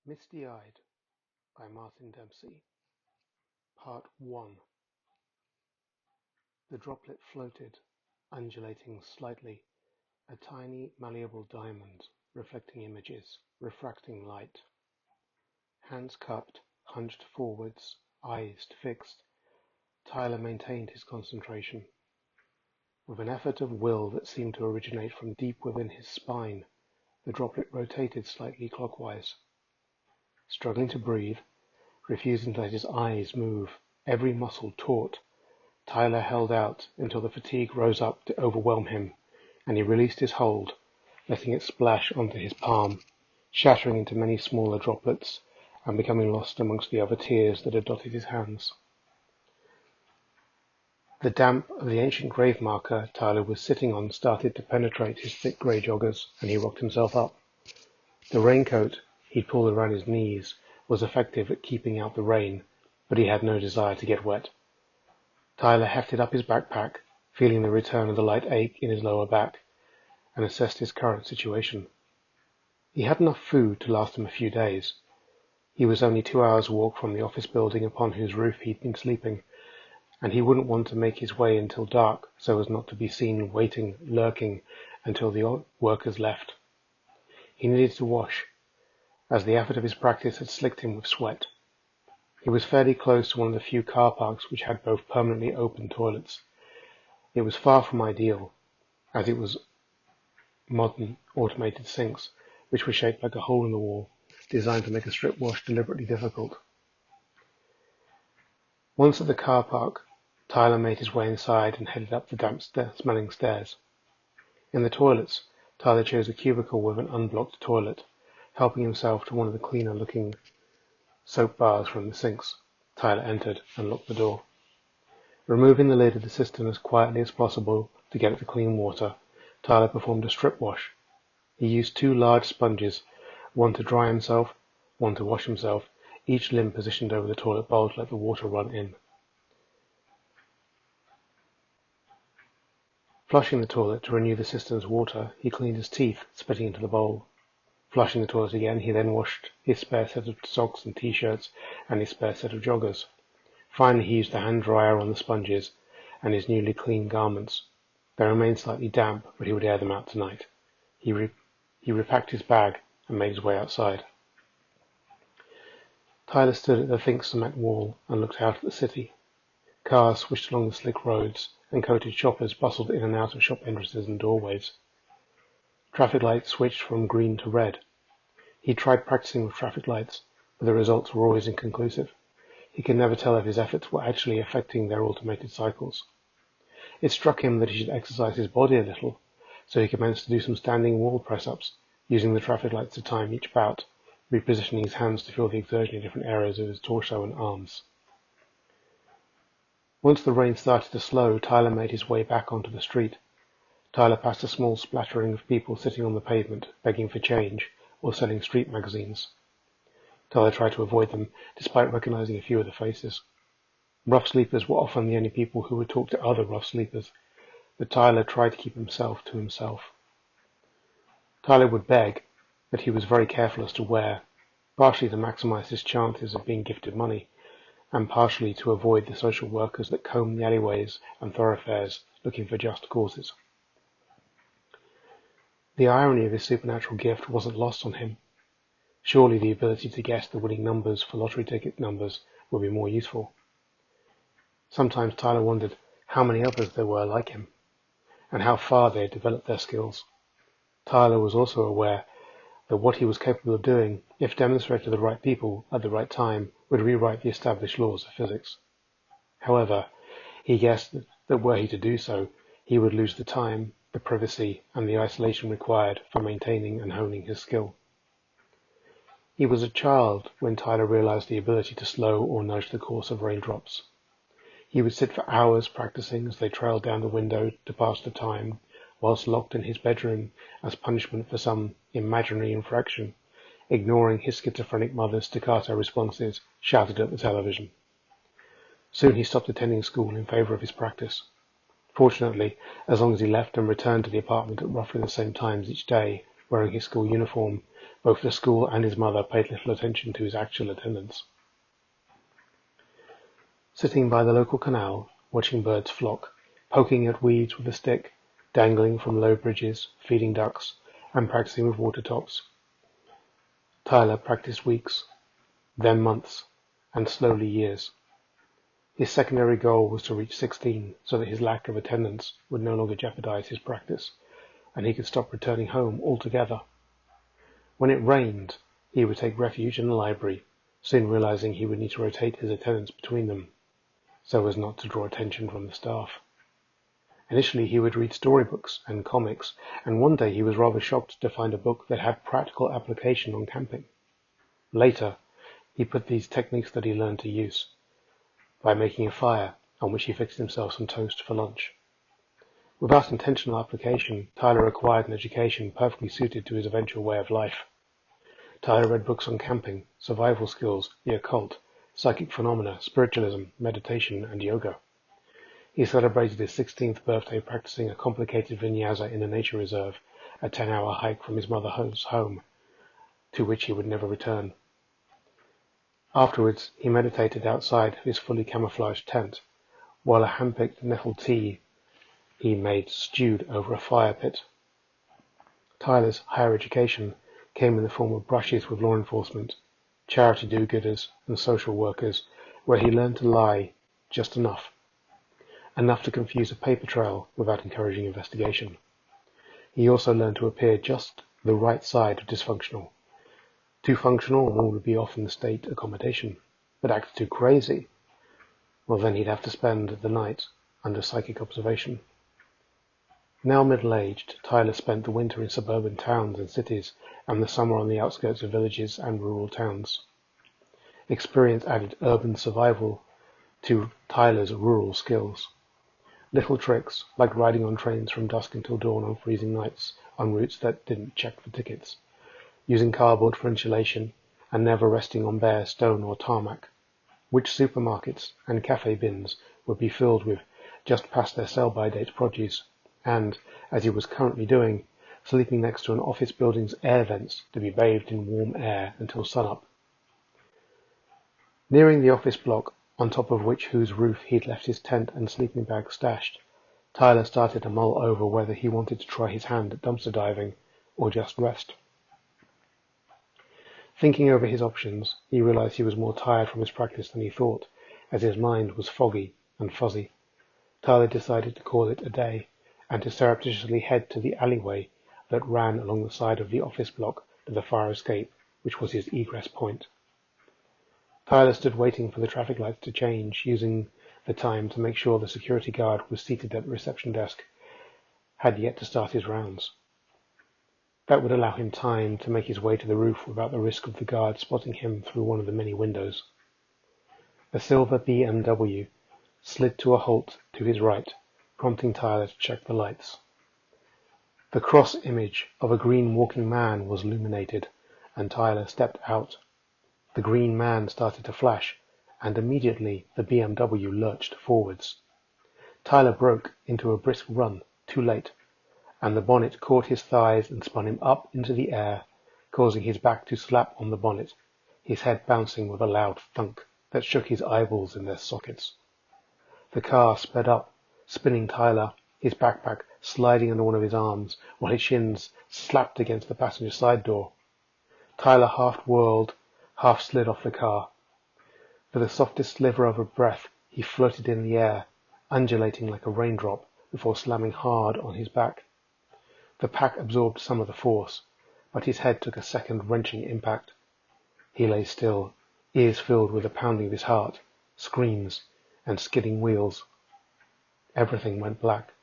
Misty Eyed by Martin Dempsey. Part 1. The droplet floated, undulating slightly, a tiny, malleable diamond, reflecting images, refracting light. Hands cupped, hunched forwards, eyes fixed, Tyler maintained his concentration. With an effort of will that seemed to originate from deep within his spine, the droplet rotated slightly clockwise. Struggling to breathe, refusing to let his eyes move, every muscle taut, Tyler held out until the fatigue rose up to overwhelm him, and he released his hold, letting it splash onto his palm, shattering into many smaller droplets, and becoming lost amongst the other tears that had dotted his hands. The damp of the ancient grave marker Tyler was sitting on started to penetrate his thick grey joggers, and he rocked himself up. The raincoat he'd pulled around his knees was effective at keeping out the rain, but he had no desire to get wet. Tyler hefted up his backpack, feeling the return of the light ache in his lower back, and assessed his current situation. He had enough food to last him a few days. He was only 2 hours' walk from the office building upon whose roof he'd been sleeping, and he wouldn't want to make his way until dark so as not to be seen waiting, lurking, until the workers left. He needed to wash, as the effort of his practice had slicked him with sweat. He was fairly close to one of the few car parks which had both permanently open toilets. It was far from ideal, as it was modern automated sinks, which were shaped like a hole in the wall, designed to make a strip wash deliberately difficult. Once at the car park, Tyler made his way inside and headed up the damp-smelling stairs. In the toilets, Tyler chose a cubicle with an unblocked toilet, helping himself to one of the cleaner-looking soap bars from the sinks. Tyler entered and locked the door. Removing the lid of the cistern as quietly as possible to get at the clean water, Tyler performed a strip wash. He used 2 large sponges, one to dry himself, one to wash himself, each limb positioned over the toilet bowl to let the water run in. Flushing the toilet to renew the cistern's water, he cleaned his teeth, spitting into the bowl. Flushing the toilet again, he then washed his spare set of socks and t-shirts and his spare set of joggers. Finally, he used the hand dryer on the sponges and his newly cleaned garments. They remained slightly damp, but he would air them out tonight. He repacked his bag and made his way outside. Tyler stood at the thick cement wall and looked out at the city. Cars swished along the slick roads, and coated shoppers bustled in and out of shop entrances and doorways. Traffic lights switched from green to red. He tried practicing with traffic lights, but the results were always inconclusive. He could never tell if his efforts were actually affecting their automated cycles. It struck him that he should exercise his body a little, so he commenced to do some standing wall press-ups, using the traffic lights to time each bout, repositioning his hands to feel the exertion in different areas of his torso and arms. Once the rain started to slow, Tyler made his way back onto the street. Tyler passed a small splattering of people sitting on the pavement, begging for change, or selling street magazines. Tyler tried to avoid them, despite recognizing a few of the faces. Rough sleepers were often the only people who would talk to other rough sleepers, but Tyler tried to keep himself to himself. Tyler would beg, but he was very careful as to where, partially to maximize his chances of being gifted money, and partially to avoid the social workers that combed the alleyways and thoroughfares looking for just causes. The irony of his supernatural gift wasn't lost on him. Surely the ability to guess the winning numbers for lottery ticket numbers would be more useful. Sometimes Tyler wondered how many others there were like him, and how far they had developed their skills. Tyler was also aware that what he was capable of doing, if demonstrated to the right people at the right time, would rewrite the established laws of physics. However, he guessed that were he to do so, he would lose the time, the privacy, and the isolation required for maintaining and honing his skill. He was a child when Tyler realized the ability to slow or nudge the course of raindrops. He would sit for hours practicing as they trailed down the window to pass the time, whilst locked in his bedroom as punishment for some imaginary infraction, ignoring his schizophrenic mother's staccato responses shouted at the television. Soon he stopped attending school in favour of his practice. Fortunately, as long as he left and returned to the apartment at roughly the same times each day, wearing his school uniform, Both the school and his mother paid little attention to his actual attendance. Sitting by the local canal, watching birds flock, poking at weeds with a stick, dangling from low bridges, feeding ducks, and practicing with water tops, Tyler practiced weeks, then months, and slowly years. His secondary goal was to reach 16 so that his lack of attendance would no longer jeopardize his practice, and he could stop returning home altogether. When it rained, he would take refuge in the library, soon realizing he would need to rotate his attendance between them, so as not to draw attention from the staff. Initially, he would read storybooks and comics, and one day he was rather shocked to find a book that had practical application on camping. Later, he put these techniques that he learned to use by making a fire on which he fixed himself some toast for lunch. Without intentional application, Tyler acquired an education perfectly suited to his eventual way of life. Tyler read books on camping, survival skills, the occult, psychic phenomena, spiritualism, meditation, and yoga. He celebrated his 16th birthday practicing a complicated vinyasa in a nature reserve, a 10-hour hike from his mother's home, to which he would never return. Afterwards, he meditated outside his fully camouflaged tent, while a hand-picked nettle tea he made stewed over a fire pit. Tyler's higher education came in the form of brushes with law enforcement, charity do-gooders, and social workers, where he learned to lie just enough to confuse a paper trail without encouraging investigation. He also learned to appear just the right side of dysfunctional. Too functional and all would be off in the state accommodation, but act too crazy, well then he'd have to spend the night under psychic observation. Now middle-aged, Tyler spent the winter in suburban towns and cities, and the summer on the outskirts of villages and rural towns. Experience added urban survival to Tyler's rural skills. Little tricks, like riding on trains from dusk until dawn on freezing nights on routes that didn't check for tickets, using cardboard for insulation, and never resting on bare stone or tarmac. Which supermarkets and cafe bins would be filled with just past their sell-by date produce, and, as he was currently doing, sleeping next to an office building's air vents to be bathed in warm air until sunup. Nearing the office block, on top of whose roof he'd left his tent and sleeping bag stashed, Tyler started to mull over whether he wanted to try his hand at dumpster diving or just rest. Thinking over his options, he realized he was more tired from his practice than he thought, as his mind was foggy and fuzzy. Tyler decided to call it a day, and to surreptitiously head to the alleyway that ran along the side of the office block to the fire escape, which was his egress point. Tyler stood waiting for the traffic lights to change, using the time to make sure the security guard was seated at the reception desk, had yet to start his rounds. That would allow him time to make his way to the roof without the risk of the guard spotting him through one of the many windows. A silver BMW slid to a halt to his right, prompting Tyler to check the lights. The cross image of a green walking man was illuminated, and Tyler stepped out. The green man started to flash, and immediately the BMW lurched forwards. Tyler broke into a brisk run, too late, and the bonnet caught his thighs and spun him up into the air, causing his back to slap on the bonnet, his head bouncing with a loud thunk that shook his eyeballs in their sockets. The car sped up, spinning Tyler, his backpack sliding under one of his arms, while his shins slapped against the passenger side door. Tyler half whirled, half slid off the car. For the softest sliver of a breath, he floated in the air, undulating like a raindrop, before slamming hard on his back. The pack absorbed some of the force, but his head took a second wrenching impact. He lay still, ears filled with the pounding of his heart, screams, and skidding wheels. Everything went black.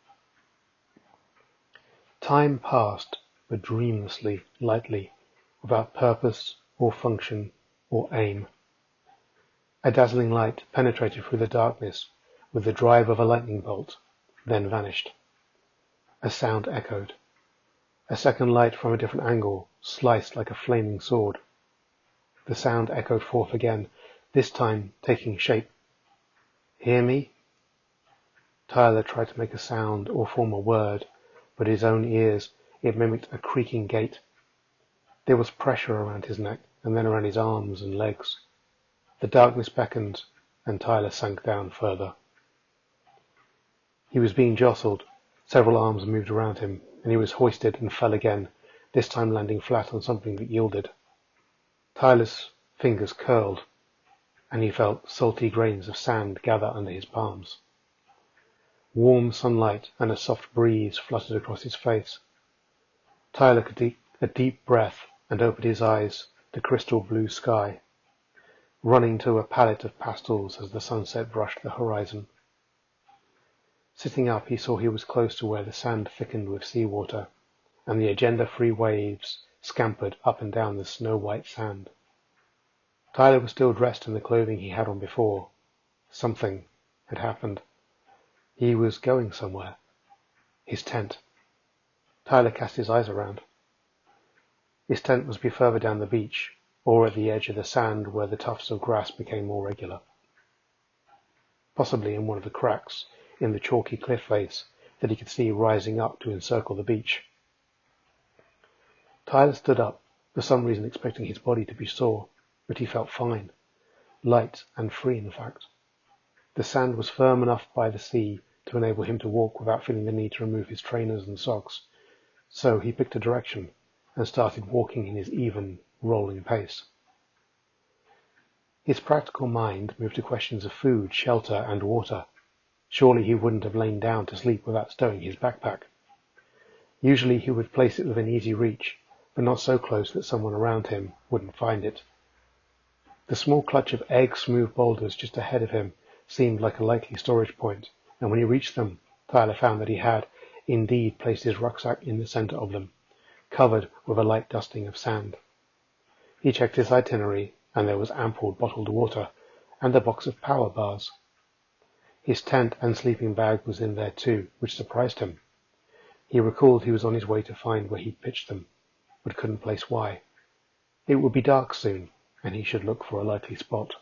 Time passed, but dreamlessly, lightly, without purpose or function or aim. A dazzling light penetrated through the darkness with the drive of a lightning bolt, then vanished. A sound echoed. A second light from a different angle sliced like a flaming sword. The sound echoed forth again, this time taking shape. Hear me? Tyler tried to make a sound or form a word, but his own ears, it mimicked a creaking gate. There was pressure around his neck and then around his arms and legs. The darkness beckoned, and Tyler sank down further. He was being jostled. Several arms moved around him, and he was hoisted and fell again, this time landing flat on something that yielded. Tyler's fingers curled, and he felt salty grains of sand gather under his palms. Warm sunlight and a soft breeze fluttered across his face. Tyler could take a deep breath and opened his eyes to crystal blue sky, running to a palette of pastels as the sunset brushed the horizon. Sitting up, he saw he was close to where the sand thickened with seawater, and the agenda-free waves scampered up and down the snow-white sand. Tyler was still dressed in the clothing he had on before. Something had happened. He was going somewhere. His tent. Tyler cast his eyes around. His tent must be further down the beach, or at the edge of the sand where the tufts of grass became more regular. Possibly in one of the cracks in the chalky cliff face that he could see rising up to encircle the beach. Tyler stood up, for some reason expecting his body to be sore, but he felt fine. Light and free, in fact. The sand was firm enough by the sea to enable him to walk without feeling the need to remove his trainers and socks, so he picked a direction and started walking in his even, rolling pace. His practical mind moved to questions of food, shelter, and water. Surely he wouldn't have lain down to sleep without stowing his backpack. Usually he would place it within easy reach, but not so close that someone around him wouldn't find it. The small clutch of egg-smooth boulders just ahead of him seemed like a likely storage point, and when he reached them, Tyler found that he had, indeed, placed his rucksack in the center of them, covered with a light dusting of sand. He checked his itinerary, and there was ample bottled water, and a box of power bars. His tent and sleeping bag was in there too, which surprised him. He recalled he was on his way to find where he'd pitched them, but couldn't place why. It would be dark soon, and he should look for a likely spot.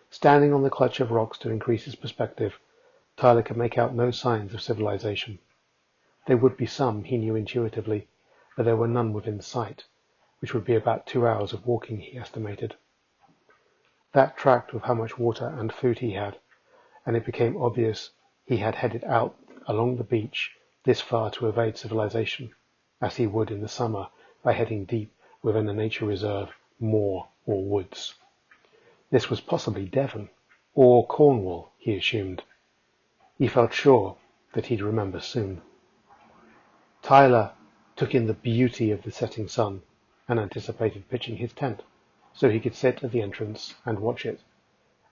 Standing on the clutch of rocks to increase his perspective, Tyler could make out no signs of civilization. There would be some, he knew intuitively, but there were none within sight, which would be about 2 hours of walking, he estimated. That tracked with how much water and food he had, and it became obvious he had headed out along the beach this far to evade civilization, as he would in the summer by heading deep within a nature reserve, moor, or woods. This was possibly Devon, or Cornwall, he assumed. He felt sure that he'd remember soon. Tyler took in the beauty of the setting sun and anticipated pitching his tent, so he could sit at the entrance and watch it,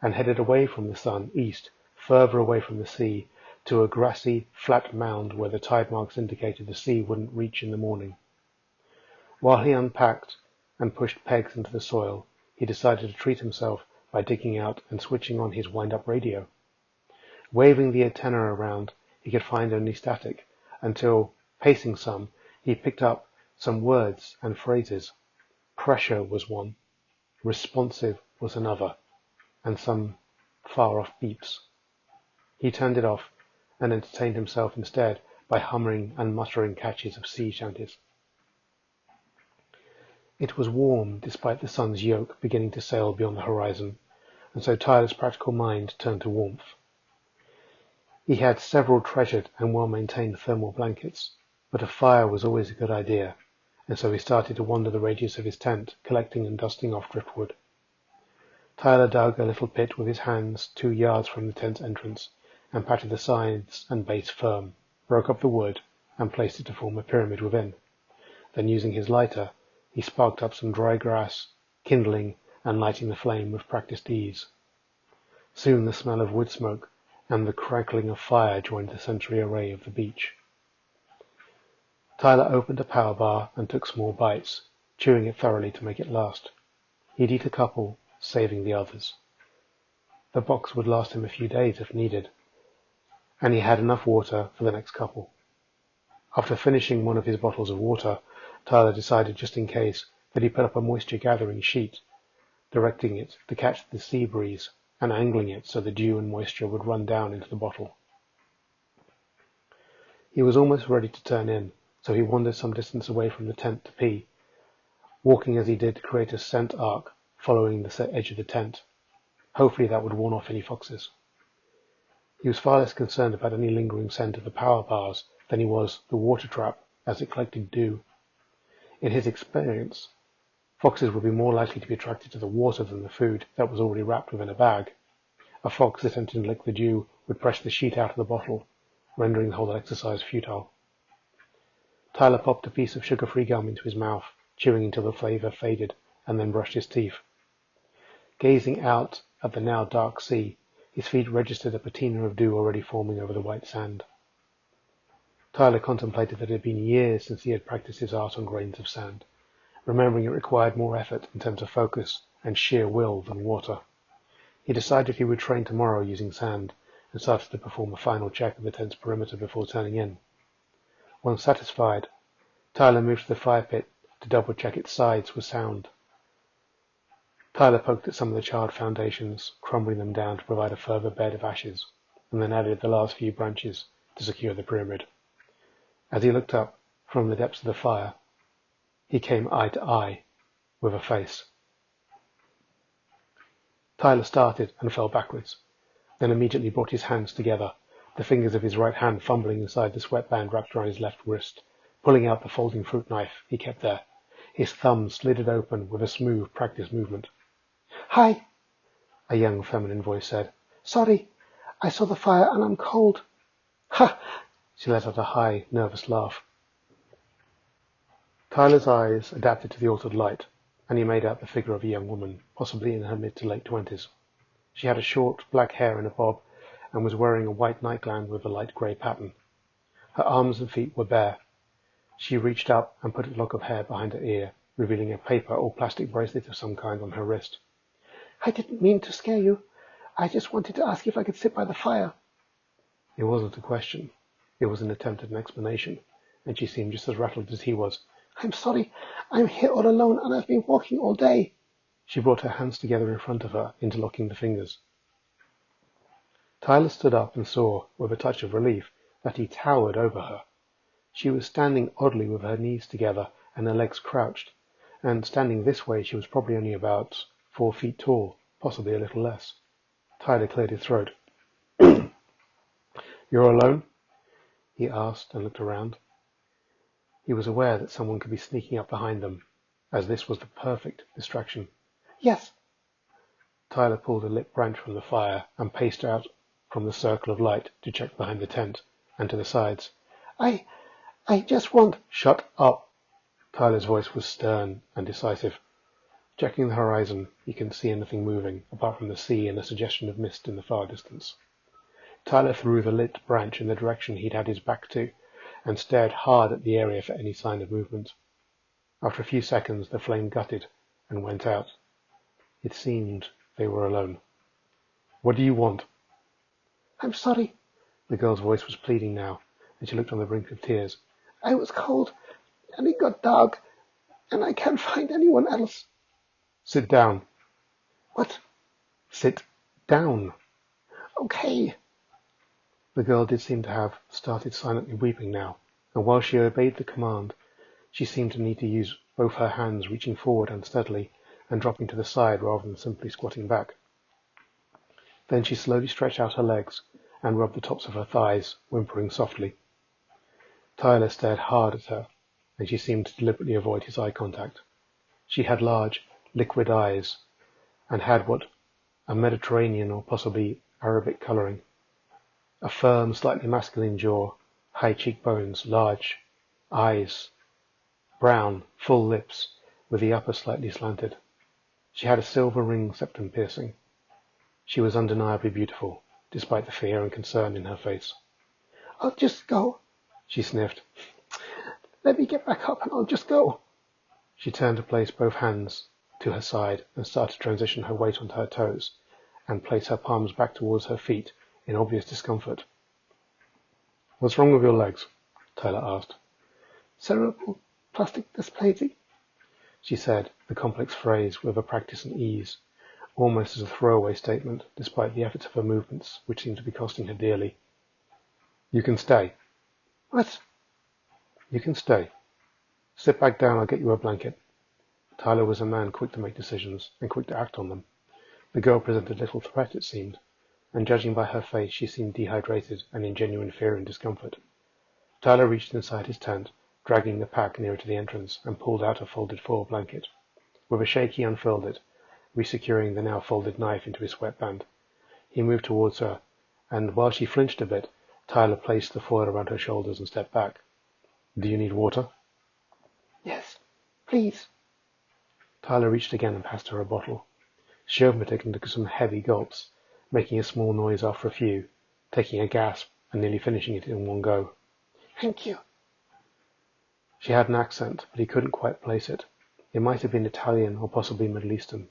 and headed away from the sun east, further away from the sea, to a grassy, flat mound where the tide marks indicated the sea wouldn't reach in the morning. While he unpacked and pushed pegs into the soil, he decided to treat himself by digging out and switching on his wind-up radio. Waving the antenna around, he could find only static, until, pacing some, he picked up some words and phrases. Pressure was one, responsive was another, and some far-off beeps. He turned it off and entertained himself instead by humming and muttering catches of sea shanties. It was warm despite the sun's yoke beginning to sail beyond the horizon, and so Tyler's practical mind turned to warmth. He had several treasured and well-maintained thermal blankets, but a fire was always a good idea, and so he started to wander the radius of his tent, collecting and dusting off driftwood. Tyler dug a little pit with his hands 2 yards from the tent's entrance, and patted the sides and base firm, broke up the wood, and placed it to form a pyramid within. Then, using his lighter, he sparked up some dry grass, kindling and lighting the flame with practiced ease. Soon the smell of wood smoke and the crackling of fire joined the century array of the beach. Tyler opened a power bar and took small bites, chewing it thoroughly to make it last. He'd eat a couple, saving the others. The box would last him a few days if needed, and he had enough water for the next couple. After finishing one of his bottles of water, Tyler decided, just in case, that he put up a moisture-gathering sheet, directing it to catch the sea breeze and angling it so the dew and moisture would run down into the bottle. He was almost ready to turn in, so he wandered some distance away from the tent to pee, walking as he did to create a scent arc following the edge of the tent. Hopefully that would warn off any foxes. He was far less concerned about any lingering scent of the power bars than he was the water trap as it collected dew. In his experience, foxes would be more likely to be attracted to the water than the food that was already wrapped within a bag. A fox attempting to lick the dew would press the sheet out of the bottle, rendering the whole exercise futile. Tyler popped a piece of sugar-free gum into his mouth, chewing until the flavour faded, and then brushed his teeth. Gazing out at the now dark sea, his feet registered a patina of dew already forming over the white sand. Tyler contemplated that it had been years since he had practiced his art on grains of sand, remembering it required more effort in terms of focus and sheer will than water. He decided he would train tomorrow using sand, and started to perform a final check of the tent's perimeter before turning in. Once satisfied, Tyler moved to the fire pit to double-check its sides were sound. Tyler poked at some of the charred foundations, crumbling them down to provide a further bed of ashes, and then added the last few branches to secure the pyramid. As he looked up from the depths of the fire, he came eye to eye with a face. Tyler started and fell backwards, then immediately brought his hands together, the fingers of his right hand fumbling inside the sweatband wrapped around his left wrist, pulling out the folding fruit knife he kept there. His thumb slid it open with a smooth, practiced movement. "Hi," a young feminine voice said. "Sorry, I saw the fire and I'm cold." "Ha!" She let out a high, nervous laugh. Tyler's eyes adapted to the altered light, and he made out the figure of a young woman, possibly in her mid to late 20s. She had a short, black hair in a bob, and was wearing a white nightgown with a light grey pattern. Her arms and feet were bare. She reached up and put a lock of hair behind her ear, revealing a paper or plastic bracelet of some kind on her wrist. "I didn't mean to scare you. I just wanted to ask if I could sit by the fire." It wasn't a question. It was an attempt at an explanation, and she seemed just as rattled as he was. "I'm sorry. I'm here all alone, and I've been walking all day." She brought her hands together in front of her, interlocking the fingers. Tyler stood up and saw, with a touch of relief, that he towered over her. She was standing oddly with her knees together and her legs crouched, and standing this way she was probably only about 4 feet tall, possibly a little less. Tyler cleared his throat. "You're alone?" he asked and looked around. He was aware that someone could be sneaking up behind them, as this was the perfect distraction. "Yes." Tyler pulled a lit branch from the fire and paced out from the circle of light to check behind the tent and to the sides. I just want—" "Shut up!" Tyler's voice was stern and decisive. Checking the horizon, he couldn't see anything moving, apart from the sea and a suggestion of mist in the far distance. Tyler threw the lit branch in the direction he'd had his back to, and stared hard at the area for any sign of movement. After a few seconds, the flame gutted and went out. It seemed they were alone. "What do you want?" "I'm sorry." The girl's voice was pleading now, and she looked on the brink of tears. "I was cold, and it got dark, and I can't find anyone else." "Sit down." "What?" "Sit down." "Okay." The girl did seem to have started silently weeping now, and while she obeyed the command, she seemed to need to use both her hands, reaching forward unsteadily and dropping to the side rather than simply squatting back. Then she slowly stretched out her legs and rubbed the tops of her thighs, whimpering softly. Tyler stared hard at her, and she seemed to deliberately avoid his eye contact. She had large, liquid eyes, and had what a Mediterranean or possibly Arabic colouring. A firm, slightly masculine jaw, high cheekbones, large eyes, brown, full lips, with the upper slightly slanted. She had a silver ring septum piercing. She was undeniably beautiful, despite the fear and concern in her face. "I'll just go," she sniffed. "Let me get back up and I'll just go." She turned to place both hands to her side and started to transition her weight onto her toes and place her palms back towards her feet in obvious discomfort. "What's wrong with your legs?" Tyler asked. "Cerebral plastic dysplasia," she said, the complex phrase with a practice and ease, almost as a throwaway statement, despite the efforts of her movements, which seemed to be costing her dearly. "You can stay." "What?" You can stay. Sit back down, I'll get you a blanket. Tyler was a man quick to make decisions, and quick to act on them. The girl presented little threat, it seemed, and judging by her face, she seemed dehydrated and in genuine fear and discomfort. Tyler reached inside his tent, dragging the pack nearer to the entrance, and pulled out a folded foil blanket. With a shake he unfurled it, resecuring the now folded knife into his sweatband. He moved towards her, and while she flinched a bit, Tyler placed the foil around her shoulders and stepped back. Do you need water? Yes, please. Tyler reached again and passed her a bottle. She opened it and took some heavy gulps, making a small noise after a few, taking a gasp and nearly finishing it in one go. Thank you. She had an accent, but he couldn't quite place it. It might have been Italian or possibly Middle Eastern.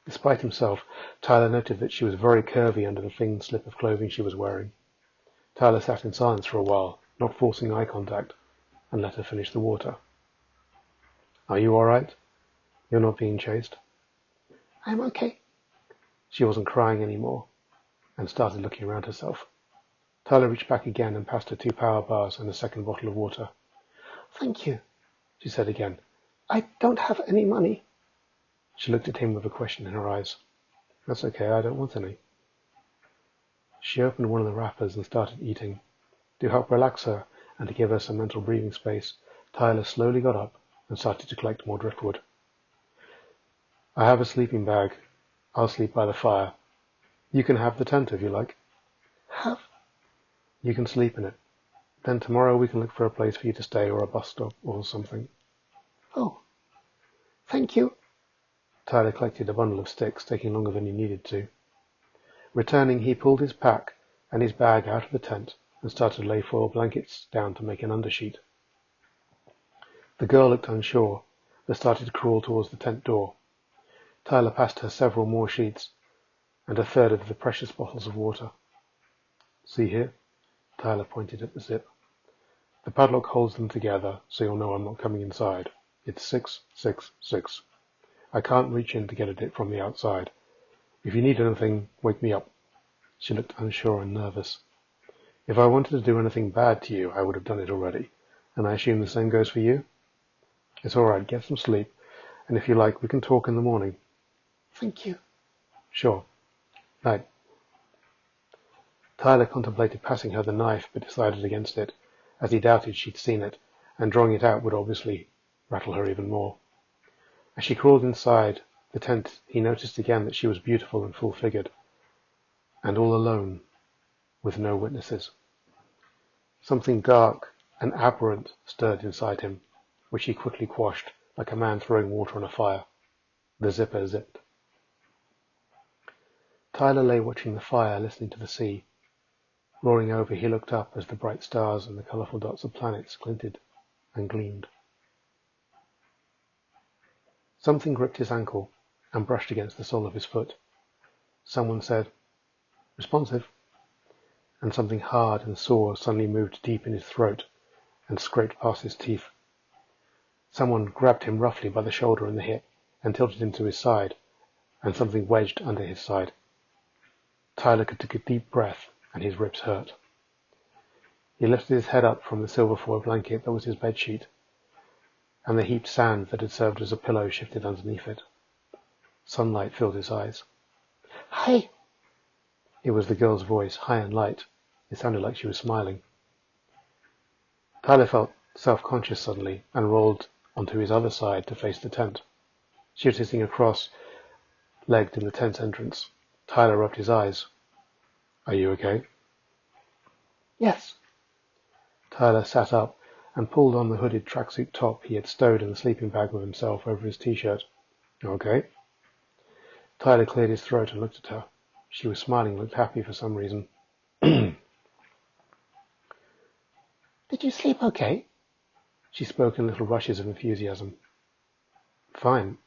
Despite himself, Tyler noted that she was very curvy under the thin slip of clothing she was wearing. Tyler sat in silence for a while, not forcing eye contact, and let her finish the water. Are you all right? You're not being chased? I'm okay. She wasn't crying anymore, and started looking around herself. Tyler reached back again and passed her 2 power bars and a second bottle of water. Thank you, she said again. I don't have any money. She looked at him with a question in her eyes. That's okay, I don't want any. She opened one of the wrappers and started eating. To help relax her and to give her some mental breathing space, Tyler slowly got up and started to collect more driftwood. I have a sleeping bag. I'll sleep by the fire. You can have the tent if you like. Have? You can sleep in it. Then tomorrow we can look for a place for you to stay or a bus stop or something. Oh, thank you. Tyler collected a bundle of sticks, taking longer than he needed to. Returning, he pulled his pack and his bag out of the tent and started to lay 4 blankets down to make an undersheet. The girl looked unsure, but started to crawl towards the tent door. Tyler passed her several more sheets and a third of the precious bottles of water. See here? Tyler pointed at the zip. The padlock holds them together, so you'll know I'm not coming inside. It's 666. I can't reach in to get at it from the outside. If you need anything, wake me up. She looked unsure and nervous. If I wanted to do anything bad to you, I would have done it already. And I assume the same goes for you? It's all right, get some sleep. And if you like, we can talk in the morning. Thank you. Sure. Night. Tyler contemplated passing her the knife, but decided against it, as he doubted she'd seen it, and drawing it out would obviously rattle her even more. As she crawled inside the tent, he noticed again that she was beautiful and full-figured, and all alone, with no witnesses. Something dark and aberrant stirred inside him, which he quickly quashed, like a man throwing water on a fire. The zipper zipped. Tyler lay watching the fire, listening to the sea. Roaring over, he looked up as the bright stars and the colourful dots of planets glinted and gleamed. Something gripped his ankle and brushed against the sole of his foot. Someone said, "Responsive," and something hard and sore suddenly moved deep in his throat and scraped past his teeth. Someone grabbed him roughly by the shoulder and the hip and tilted him to his side, and something wedged under his side. Tyler could take a deep breath, and his ribs hurt. He lifted his head up from the silver foil blanket that was his bedsheet, and the heaped sand that had served as a pillow shifted underneath it. Sunlight filled his eyes. Hi. It was the girl's voice, high and light. It sounded like she was smiling. Tyler felt self-conscious suddenly and rolled onto his other side to face the tent. She was sitting across, legged in the tent's entrance. Tyler rubbed his eyes. Are you okay? Yes. Tyler sat up and pulled on the hooded tracksuit top he had stowed in the sleeping bag with himself over his t-shirt. Okay. Tyler cleared his throat and looked at her. She was smiling and looked happy for some reason. Did you sleep okay? She spoke in little rushes of enthusiasm. Fine.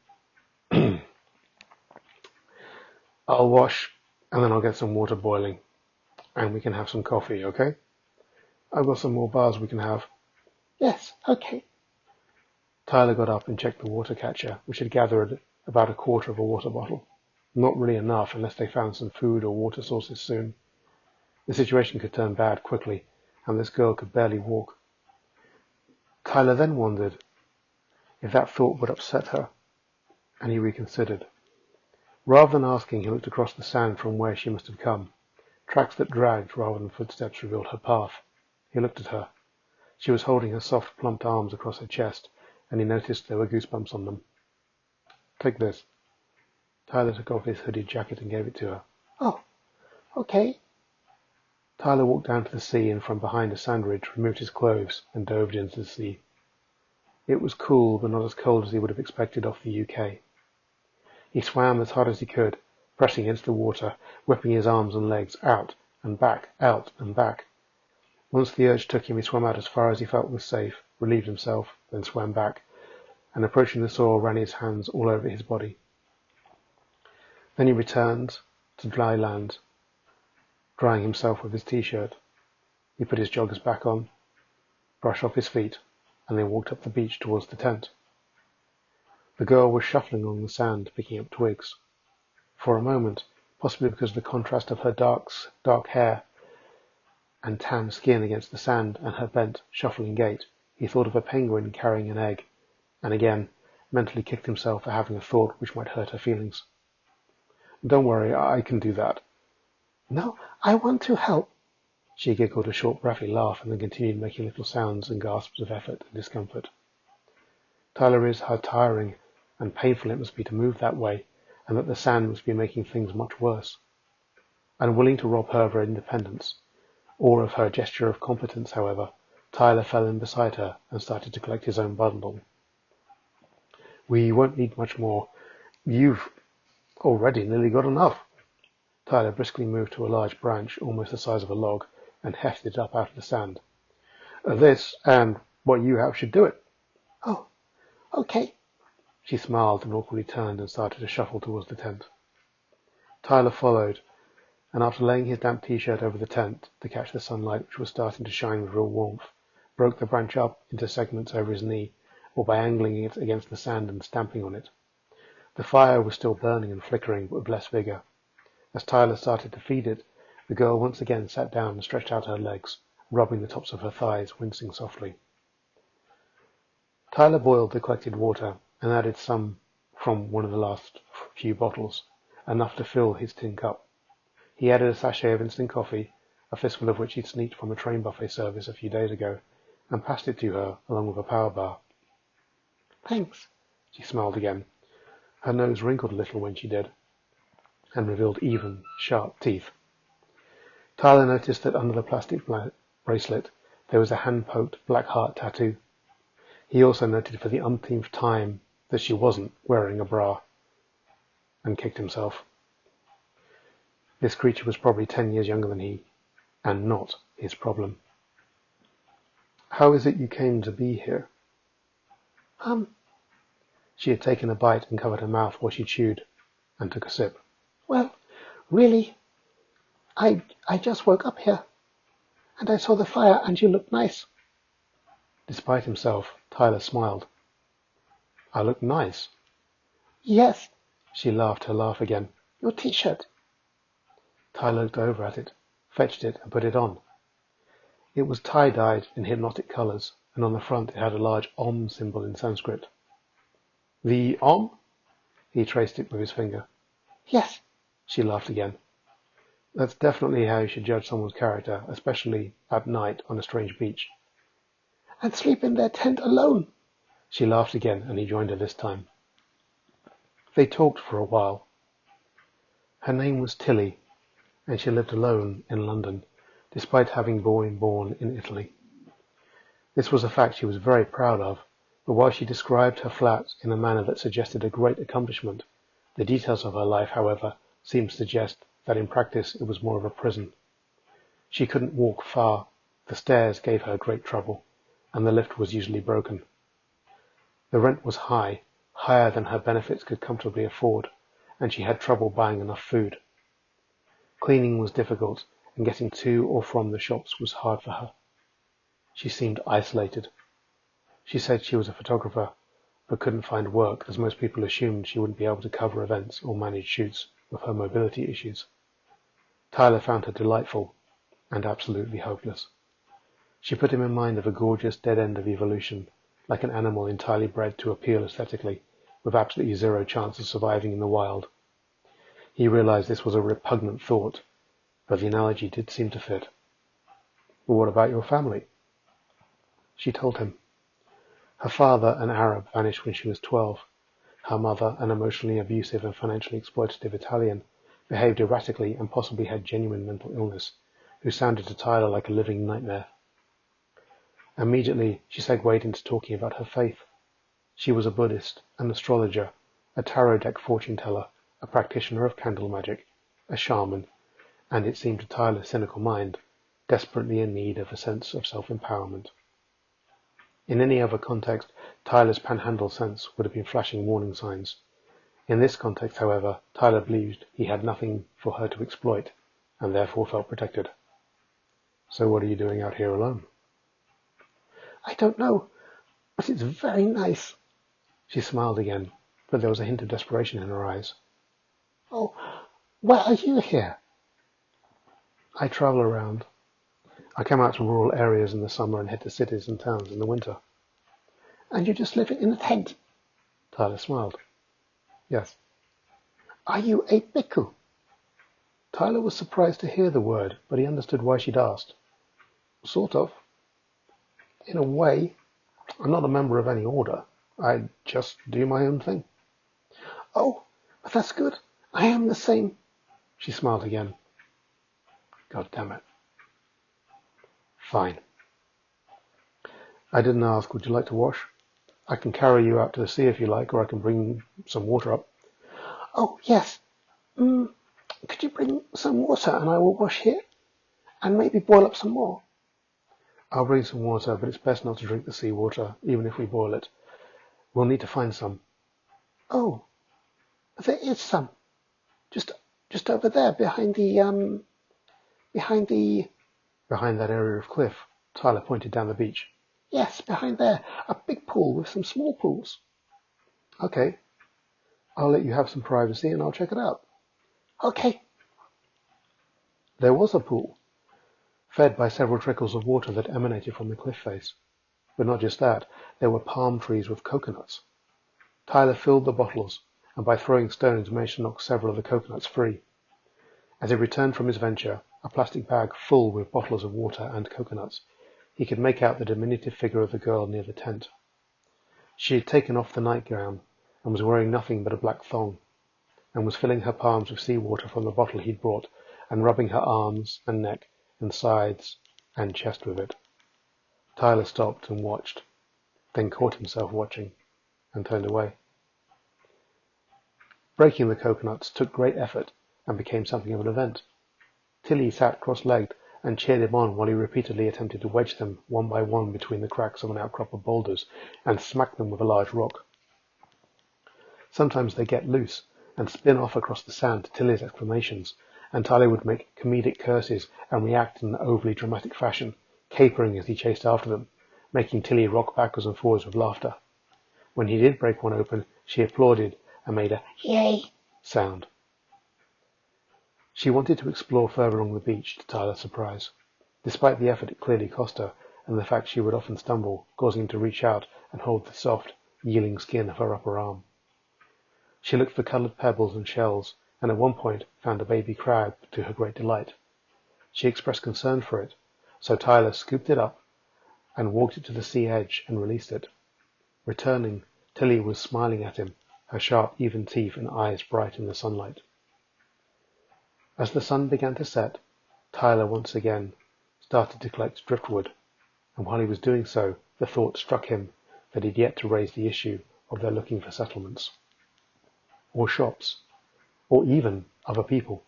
I'll wash, and then I'll get some water boiling, and we can have some coffee, okay? I've got some more bars we can have. Yes, okay. Tyler got up and checked the water catcher, which had gathered about a quarter of a water bottle. Not really enough unless they found some food or water sources soon. The situation could turn bad quickly, and this girl could barely walk. Tyler then wondered if that thought would upset her, and he reconsidered. Rather than asking, he looked across the sand from where she must have come. Tracks that dragged rather than footsteps revealed her path. He looked at her. She was holding her soft, plump arms across her chest, and he noticed there were goosebumps on them. "Take this." Tyler took off his hooded jacket and gave it to her. Oh, okay. Tyler walked down to the sea and from behind a sand ridge removed his clothes and dove into the sea. It was cool, but not as cold as he would have expected off the UK. He swam as hard as he could, pressing against the water, whipping his arms and legs out and back, out and back. Once the urge took him, he swam out as far as he felt was safe, relieved himself, then swam back, and approaching the soil ran his hands all over his body. Then he returned to dry land, drying himself with his t-shirt. He put his joggers back on, brushed off his feet, and then walked up the beach towards the tent. The girl was shuffling along the sand, picking up twigs. For a moment, possibly because of the contrast of her dark hair and tan skin against the sand and her bent, shuffling gait, he thought of a penguin carrying an egg, and again mentally kicked himself for having a thought which might hurt her feelings. "Don't worry, I can do that." No, I want to help. She giggled a short, breathy laugh and then continued making little sounds and gasps of effort and discomfort. Tyler realized how tiring and painful it must be to move that way, and that the sand must be making things much worse. Unwilling to rob her of her independence, or of her gesture of competence, however, Tyler fell in beside her and started to collect his own bundle. "We won't need much more. You've already nearly got enough." Tyler briskly moved to a large branch, almost the size of a log, and hefted it up out of the sand. "This, and what you have, should do it." Oh, okay. She smiled and awkwardly turned and started to shuffle towards the tent. Tyler followed, and after laying his damp t-shirt over the tent to catch the sunlight, which was starting to shine with real warmth, broke the branch up into segments over his knee, or by angling it against the sand and stamping on it. The fire was still burning and flickering, but with less vigor. As Tyler started to feed it, the girl once again sat down and stretched out her legs, rubbing the tops of her thighs, wincing softly. Tyler boiled the collected water and added some from one of the last few bottles, enough to fill his tin cup. He added a sachet of instant coffee, a fistful of which he'd sneaked from a train buffet service a few days ago, and passed it to her along with a power bar. Thanks. She smiled again. Her nose wrinkled a little when she did, and revealed even, sharp teeth. Tyler noticed that under the plastic bracelet there was a hand-poked black heart tattoo. He also noted for the umpteenth time that she wasn't wearing a bra, and kicked himself. This creature was probably 10 years younger than he, and not his problem. "How is it you came to be here?" She had taken a bite and covered her mouth while she chewed, and took a sip. Well, really, I just woke up here, and I saw the fire, and you looked nice. Despite himself, Tyler smiled. "I look nice?" Yes, She laughed her laugh again. your t-shirt. Tyler looked over at it, fetched it, and put it on. It was tie-dyed in hypnotic colours, and on the front it had a large Om symbol in Sanskrit. "The Om?" He traced it with his finger. Yes. She laughed again. "That's definitely how you should judge someone's character, especially at night on a strange beach." And sleep in their tent alone. She laughed again, and he joined her this time. They talked for a while. Her name was Tilly, and she lived alone in London, despite having been born in Italy. This was a fact she was very proud of, but while she described her flat in a manner that suggested a great accomplishment, the details of her life, however, seemed to suggest that in practice it was more of a prison. She couldn't walk far, the stairs gave her great trouble, and the lift was usually broken. The rent was high, higher than her benefits could comfortably afford, and she had trouble buying enough food. Cleaning was difficult, and getting to or from the shops was hard for her. She seemed isolated. She said she was a photographer, but couldn't find work as most people assumed she wouldn't be able to cover events or manage shoots with her mobility issues. Tyler found her delightful and absolutely hopeless. She put him in mind of a gorgeous dead end of evolution, like an animal entirely bred to appeal aesthetically, with absolutely zero chance of surviving in the wild. He realized this was a repugnant thought, but the analogy did seem to fit. Well, what about your family? She told him. Her father, an Arab, vanished when she was 12. Her mother, an emotionally abusive and financially exploitative Italian, behaved erratically and possibly had genuine mental illness, who sounded to Tyler like a living nightmare. Immediately, she segued into talking about her faith. She was a Buddhist, an astrologer, a tarot deck fortune teller, a practitioner of candle magic, a shaman, and it seemed to Tyler's cynical mind, desperately in need of a sense of self-empowerment. In any other context, Tyler's panhandle sense would have been flashing warning signs. In this context, however, Tyler believed he had nothing for her to exploit, and therefore felt protected. So what are you doing out here alone? I don't know, but it's very nice. She smiled again, but there was a hint of desperation in her eyes. Oh, why are you here? I travel around. I come out to rural areas in the summer and head to cities and towns in the winter. And you just live in a tent? Tyler smiled. Yes. Are you a bhikkhu? Tyler was surprised to hear the word, but he understood why she'd asked. Sort of. In a way, I'm not a member of any order. I just do my own thing. Oh, but that's good. I am the same. She smiled again. God damn it. Fine. I didn't ask, would you like to wash? I can carry you out to the sea if you like, or I can bring some water up. Oh, yes. Could you bring some water and I will wash here? And maybe boil up some more? I'll bring some water, but it's best not to drink the sea water, even if we boil it. We'll need to find some. Oh, there is some. Just over there, behind that area of cliff. Tyler pointed down the beach. Yes, behind there. A big pool with some small pools. Okay. I'll let you have some privacy and I'll check it out. Okay. There was a pool, fed by several trickles of water that emanated from the cliff face. But not just that, there were palm trees with coconuts. Tyler filled the bottles, and by throwing stones managed to knock several of the coconuts free. As he returned from his venture, a plastic bag full with bottles of water and coconuts, he could make out the diminutive figure of the girl near the tent. She had taken off the nightgown and was wearing nothing but a black thong, and was filling her palms with seawater from the bottle he'd brought and rubbing her arms and neck and sides and chest with it. Tyler stopped and watched, then caught himself watching, and turned away. Breaking the coconuts took great effort and became something of an event. Tilly sat cross-legged and cheered him on while he repeatedly attempted to wedge them one by one between the cracks of an outcrop of boulders and smack them with a large rock. Sometimes they get loose and spin off across the sand to Tilly's exclamations, and Tyler would make comedic curses and react in an overly dramatic fashion, capering as he chased after them, making Tilly rock backwards and forwards with laughter. When he did break one open, she applauded and made a "yay" sound. She wanted to explore further along the beach, to Tyler's surprise, despite the effort it clearly cost her, and the fact she would often stumble, causing him to reach out and hold the soft, yielding skin of her upper arm. She looked for coloured pebbles and shells, and at one point found a baby crab to her great delight. She expressed concern for it, so Tyler scooped it up and walked it to the sea edge and released it. Returning, Tilly was smiling at him, her sharp, even teeth and eyes bright in the sunlight. As the sun began to set, Tyler once again started to collect driftwood, and while he was doing so, the thought struck him that he'd yet to raise the issue of their looking for settlements, or shops, or even other people.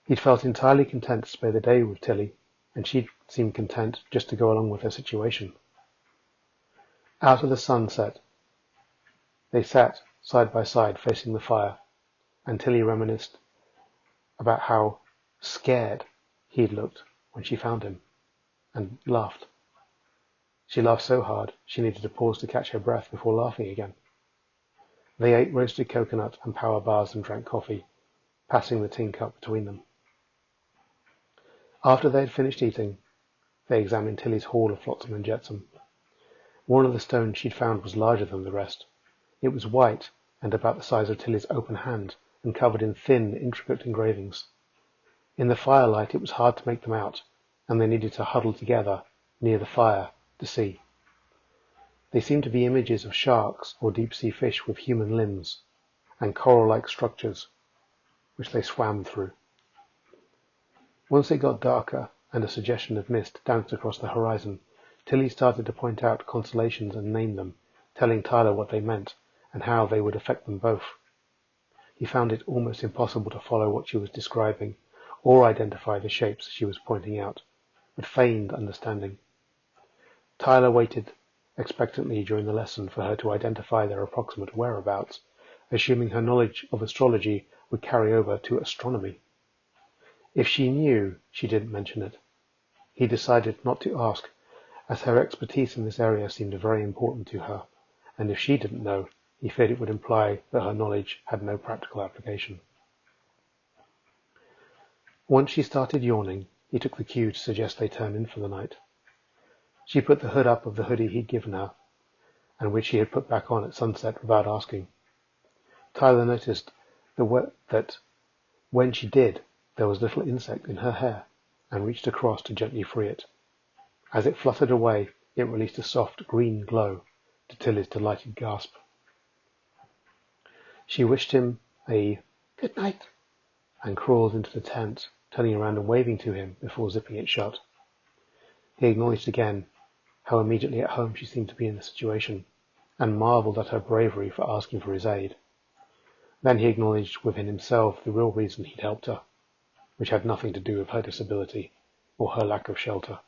He'd felt entirely content to spend the day with Tilly, and she'd seemed content just to go along with her situation. Out of the sunset, they sat side by side facing the fire, and Tilly reminisced about how scared he'd looked when she found him, and laughed. She laughed so hard she needed to pause to catch her breath before laughing again. They ate roasted coconut and power bars and drank coffee, passing the tin cup between them. After they had finished eating, they examined Tilly's haul of flotsam and jetsam. One of the stones she'd found was larger than the rest. It was white and about the size of Tilly's open hand and covered in thin, intricate engravings. In the firelight it was hard to make them out, and they needed to huddle together near the fire to see. They seemed to be images of sharks or deep-sea fish with human limbs and coral-like structures, which they swam through. Once it got darker and a suggestion of mist danced across the horizon, Tilly started to point out constellations and name them, telling Tyler what they meant and how they would affect them both. He found it almost impossible to follow what she was describing or identify the shapes she was pointing out, but feigned understanding. Tyler waited expectantly during the lesson for her to identify their approximate whereabouts, assuming her knowledge of astrology would carry over to astronomy. If she knew, she didn't mention it. He decided not to ask, as her expertise in this area seemed very important to her, and if she didn't know, he feared it would imply that her knowledge had no practical application. Once she started yawning, he took the cue to suggest they turn in for the night. She put the hood up of the hoodie he'd given her, and which he had put back on at sunset without asking. Tyler noticed that when she did, there was a little insect in her hair, and reached across to gently free it. As it fluttered away, it released a soft green glow, to Tilly's delighted gasp. She wished him a "Good night," and crawled into the tent, turning around and waving to him before zipping it shut. He acknowledged again how immediately at home she seemed to be in the situation, and marvelled at her bravery for asking for his aid. Then he acknowledged within himself the real reason he'd helped her, which had nothing to do with her disability or her lack of shelter.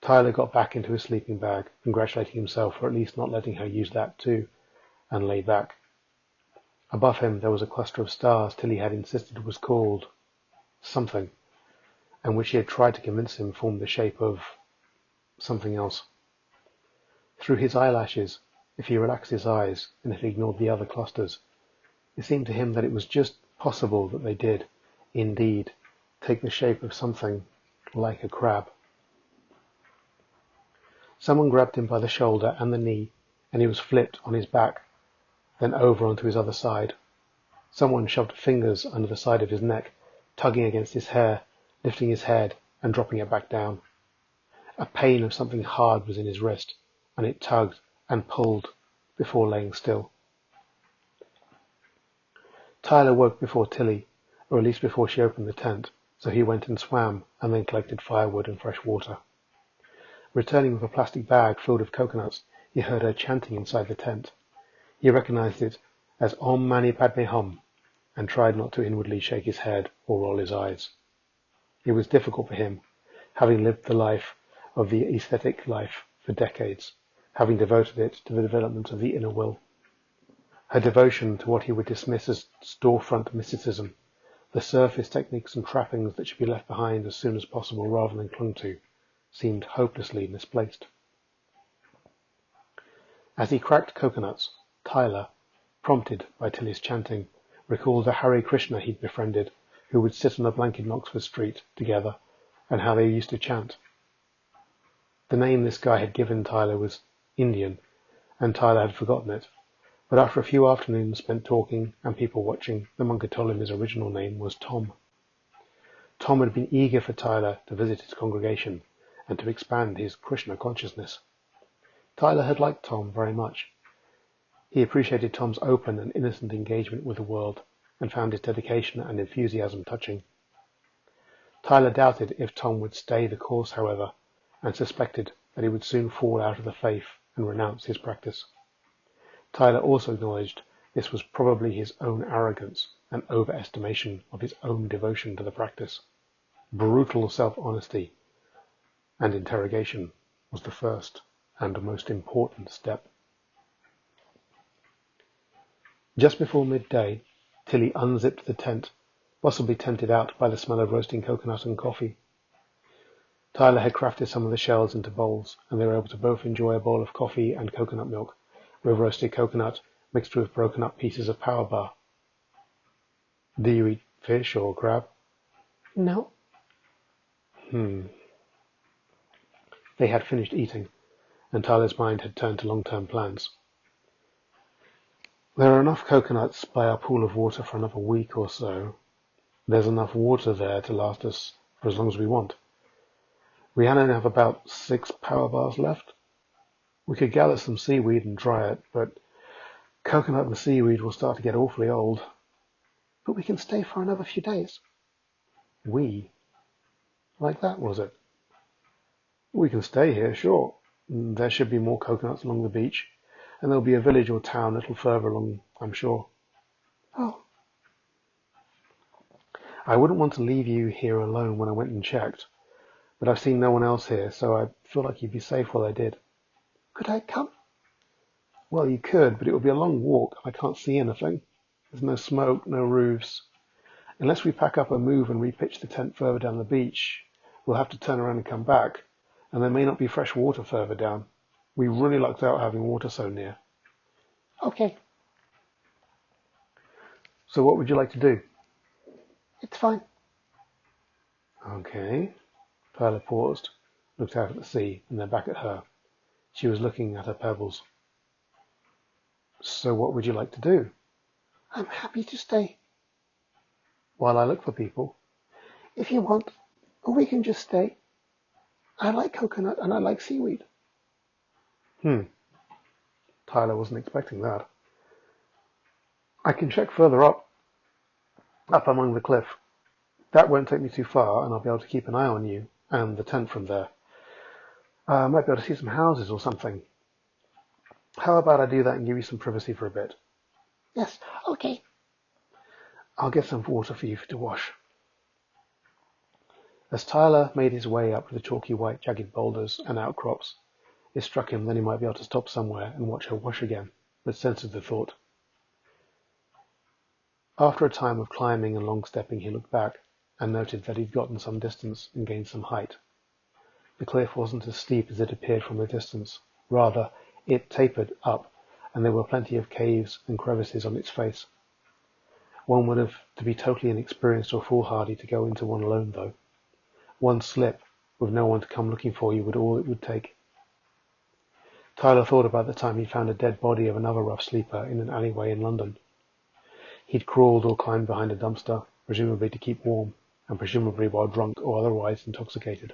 Tyler got back into his sleeping bag, congratulating himself for at least not letting her use that too, and lay back. Above him there was a cluster of stars Tilly had insisted was called something, and which she had tried to convince him formed the shape of something else. Through his eyelashes, if he relaxed his eyes and if he ignored the other clusters, it seemed to him that it was just possible that they did, indeed, take the shape of something like a crab. Someone grabbed him by the shoulder and the knee, and he was flipped on his back, then over onto his other side. Someone shoved fingers under the side of his neck, tugging against his hair, lifting his head and dropping it back down. A pain of something hard was in his wrist, and it tugged and pulled before laying still. Tyler woke before Tilly, or at least before she opened the tent, so he went and swam and then collected firewood and fresh water. Returning with a plastic bag filled with coconuts, he heard her chanting inside the tent. He recognized it as Om Mani Padme Hum, and tried not to inwardly shake his head or roll his eyes. It was difficult for him, having lived the life of the aesthetic life for decades, having devoted it to the development of the inner will. Her devotion to what he would dismiss as storefront mysticism, the surface techniques and trappings that should be left behind as soon as possible rather than clung to, seemed hopelessly misplaced. As he cracked coconuts, Tyler, prompted by Tilly's chanting, recalled a Hare Krishna he'd befriended, who would sit on a blanket in Oxford Street together, and how they used to chant. The name this guy had given Tyler was Indian, and Tyler had forgotten it, but after a few afternoons spent talking and people watching, the monk had told him his original name was Tom. Tom had been eager for Tyler to visit his congregation and to expand his Krishna consciousness. Tyler had liked Tom very much. He appreciated Tom's open and innocent engagement with the world, and found his dedication and enthusiasm touching. Tyler doubted if Tom would stay the course, however, and suspected that he would soon fall out of the faith and renounce his practice. Tyler also acknowledged this was probably his own arrogance and overestimation of his own devotion to the practice. Brutal self-honesty and interrogation was the first and most important step. Just before midday, Tilly unzipped the tent, possibly tempted out by the smell of roasting coconut and coffee. Tyler had crafted some of the shells into bowls, and they were able to both enjoy a bowl of coffee and coconut milk, with roasted coconut mixed with broken up pieces of power bar. Do you eat fish or crab? "No." They had finished eating, and Tyler's mind had turned to long-term plans. There are enough coconuts by our pool of water for another week or so. There's enough water there to last us for as long as we want. We only have about 6 power bars left. We could gather some seaweed and dry it, but coconut and seaweed will start to get awfully old. But we can stay for another few days. We? Like that, was it? We can stay here, sure. There should be more coconuts along the beach, and there'll be a village or town a little further along, I'm sure. Oh. I wouldn't want to leave you here alone when I went and checked, but I've seen no one else here, so I feel like you'd be safe while I did. Could I come? Well, you could, but it would be a long walk. I can't see anything. There's no smoke, no roofs. Unless we pack up and move and repitch the tent further down the beach, we'll have to turn around and come back, and there may not be fresh water further down. We really lucked out having water so near. Okay. So what would you like to do? It's fine. Okay. Tyler paused, looked out at the sea, and then back at her. She was looking at her pebbles. So what would you like to do? I'm happy to stay. While I look for people? If you want, or we can just stay. I like coconut and I like seaweed. Tyler wasn't expecting that. I can check further up among the cliff. That won't take me too far, and I'll be able to keep an eye on you and the tent from there. I might be able to see some houses or something. How about I do that and give you some privacy for a bit? Yes, okay. I'll get some water for you to wash. As Tyler made his way up to the chalky white jagged boulders and outcrops, it struck him that he might be able to stop somewhere and watch her wash again, but censored the thought. After a time of climbing and long stepping, he looked back and noted that he'd gotten some distance and gained some height. The cliff wasn't as steep as it appeared from the distance. Rather, it tapered up, and there were plenty of caves and crevices on its face. One would have to be totally inexperienced or foolhardy to go into one alone, though. One slip, with no one to come looking for you, would all it would take. Tyler thought about the time he found a dead body of another rough sleeper in an alleyway in London. He'd crawled or climbed behind a dumpster, presumably to keep warm, and presumably while drunk or otherwise intoxicated.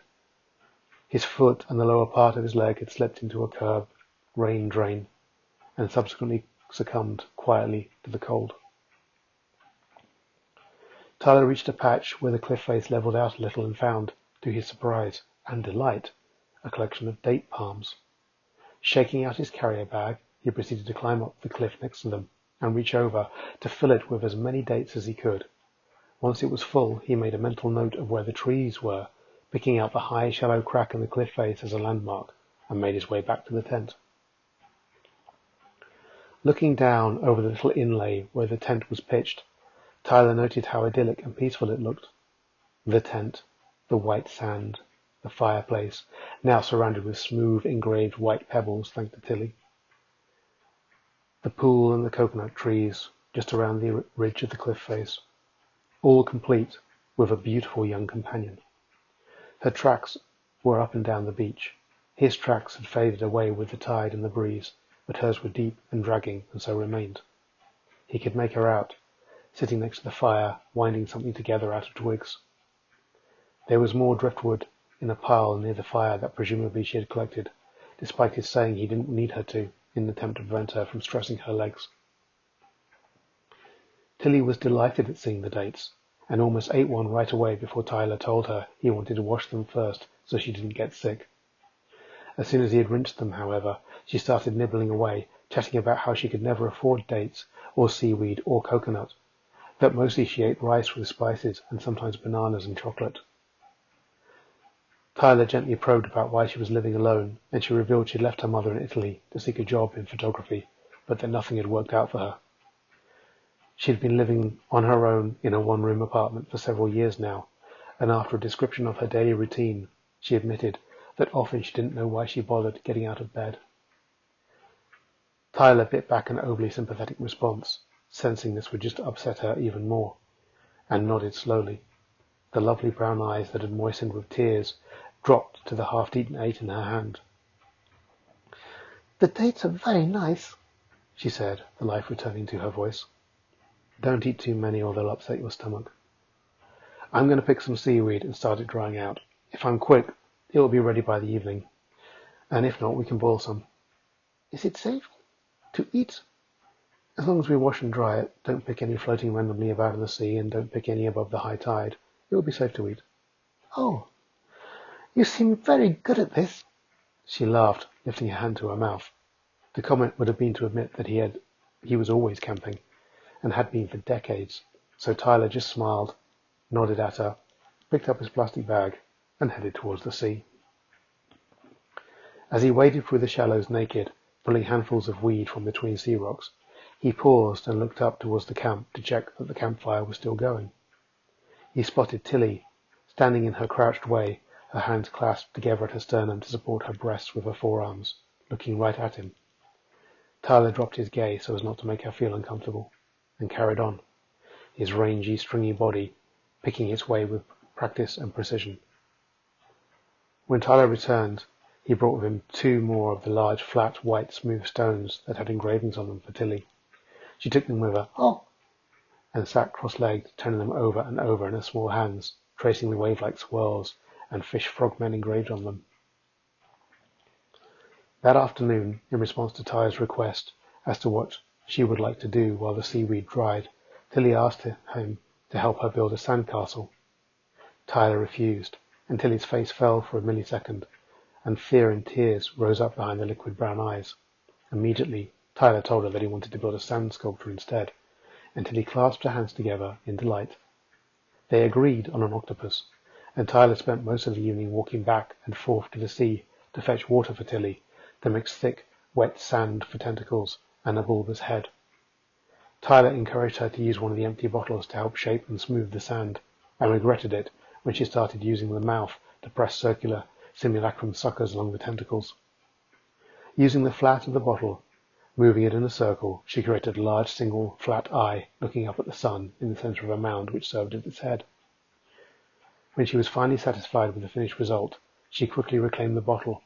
His foot and the lower part of his leg had slipped into a curb, rain drain, and subsequently succumbed quietly to the cold. Tyler reached a patch where the cliff face leveled out a little and found, to his surprise and delight, a collection of date palms. Shaking out his carrier bag, he proceeded to climb up the cliff next to them and reach over to fill it with as many dates as he could. Once it was full, he made a mental note of where the trees were, picking out the high, shallow crack in the cliff face as a landmark, and made his way back to the tent. Looking down over the little inlay where the tent was pitched, Tyler noted how idyllic and peaceful it looked. The tent, the white sand, the fireplace, now surrounded with smooth engraved white pebbles thanks to Tilly. The pool and the coconut trees just around the ridge of the cliff face, all complete with a beautiful young companion. Her tracks were up and down the beach. His tracks had faded away with the tide and the breeze, but hers were deep and dragging and so remained. He could make her out, sitting next to the fire, winding something together out of twigs. There was more driftwood in a pile near the fire that presumably she had collected, despite his saying he didn't need her to, in an attempt to prevent her from stressing her legs. Tilly was delighted at seeing the dates, and almost ate one right away before Tyler told her he wanted to wash them first so she didn't get sick. As soon as he had rinsed them, however, she started nibbling away, chatting about how she could never afford dates, or seaweed, or coconut, that mostly she ate rice with spices and sometimes bananas and chocolate. Tyler gently probed about why she was living alone, and she revealed she'd left her mother in Italy to seek a job in photography, but that nothing had worked out for her. She'd been living on her own in a one-room apartment for several years now, and after a description of her daily routine, she admitted that often she didn't know why she bothered getting out of bed. Tyler bit back an overly sympathetic response, sensing this would just upset her even more, and nodded slowly. The lovely brown eyes that had moistened with tears dropped to the half-eaten 8 in her hand. "The dates are very nice," she said, the life returning to her voice. "Don't eat too many or they'll upset your stomach. I'm going to pick some seaweed and start it drying out. If I'm quick, it will be ready by the evening. And if not, we can boil some." "Is it safe to eat?" "As long as we wash and dry it, don't pick any floating randomly about in the sea, and don't pick any above the high tide, it will be safe to eat." "Oh, you seem very good at this." She laughed, lifting her hand to her mouth. The comment would have been to admit that he was always camping, and had been for decades, so Tyler just smiled, nodded at her, picked up his plastic bag, and headed towards the sea. As he waded through the shallows naked, pulling handfuls of weed from between sea rocks, he paused and looked up towards the camp to check that the campfire was still going. He spotted Tilly, standing in her crouched way, her hands clasped together at her sternum to support her breasts with her forearms, looking right at him. Tyler dropped his gaze so as not to make her feel uncomfortable, and carried on, his rangy, stringy body picking its way with practice and precision. When Tyler returned, he brought with him 2 more of the large, flat, white, smooth stones that had engravings on them for Tilly. She took them with her, "Oh," and sat cross-legged, turning them over and over in her small hands, tracing the wave-like swirls and fish frogmen engraved on them. That afternoon, in response to Tyler's request as to what she would like to do while the seaweed dried, Tilly asked him to help her build a sandcastle. Tyler refused, and Tilly's face fell for a millisecond, and fear and tears rose up behind the liquid brown eyes. Immediately, Tyler told her that he wanted to build a sand sculpture instead, and Tilly clasped her hands together in delight. They agreed on an octopus, and Tyler spent most of the evening walking back and forth to the sea to fetch water for Tilly, to mix thick, wet sand for tentacles and a bulbous head. Tyler encouraged her to use one of the empty bottles to help shape and smooth the sand, and regretted it when she started using the mouth to press circular simulacrum suckers along the tentacles. Using the flat of the bottle, moving it in a circle, she created a large single flat eye looking up at the sun in the center of a mound which served as its head. When she was finally satisfied with the finished result, she quickly reclaimed the bottle,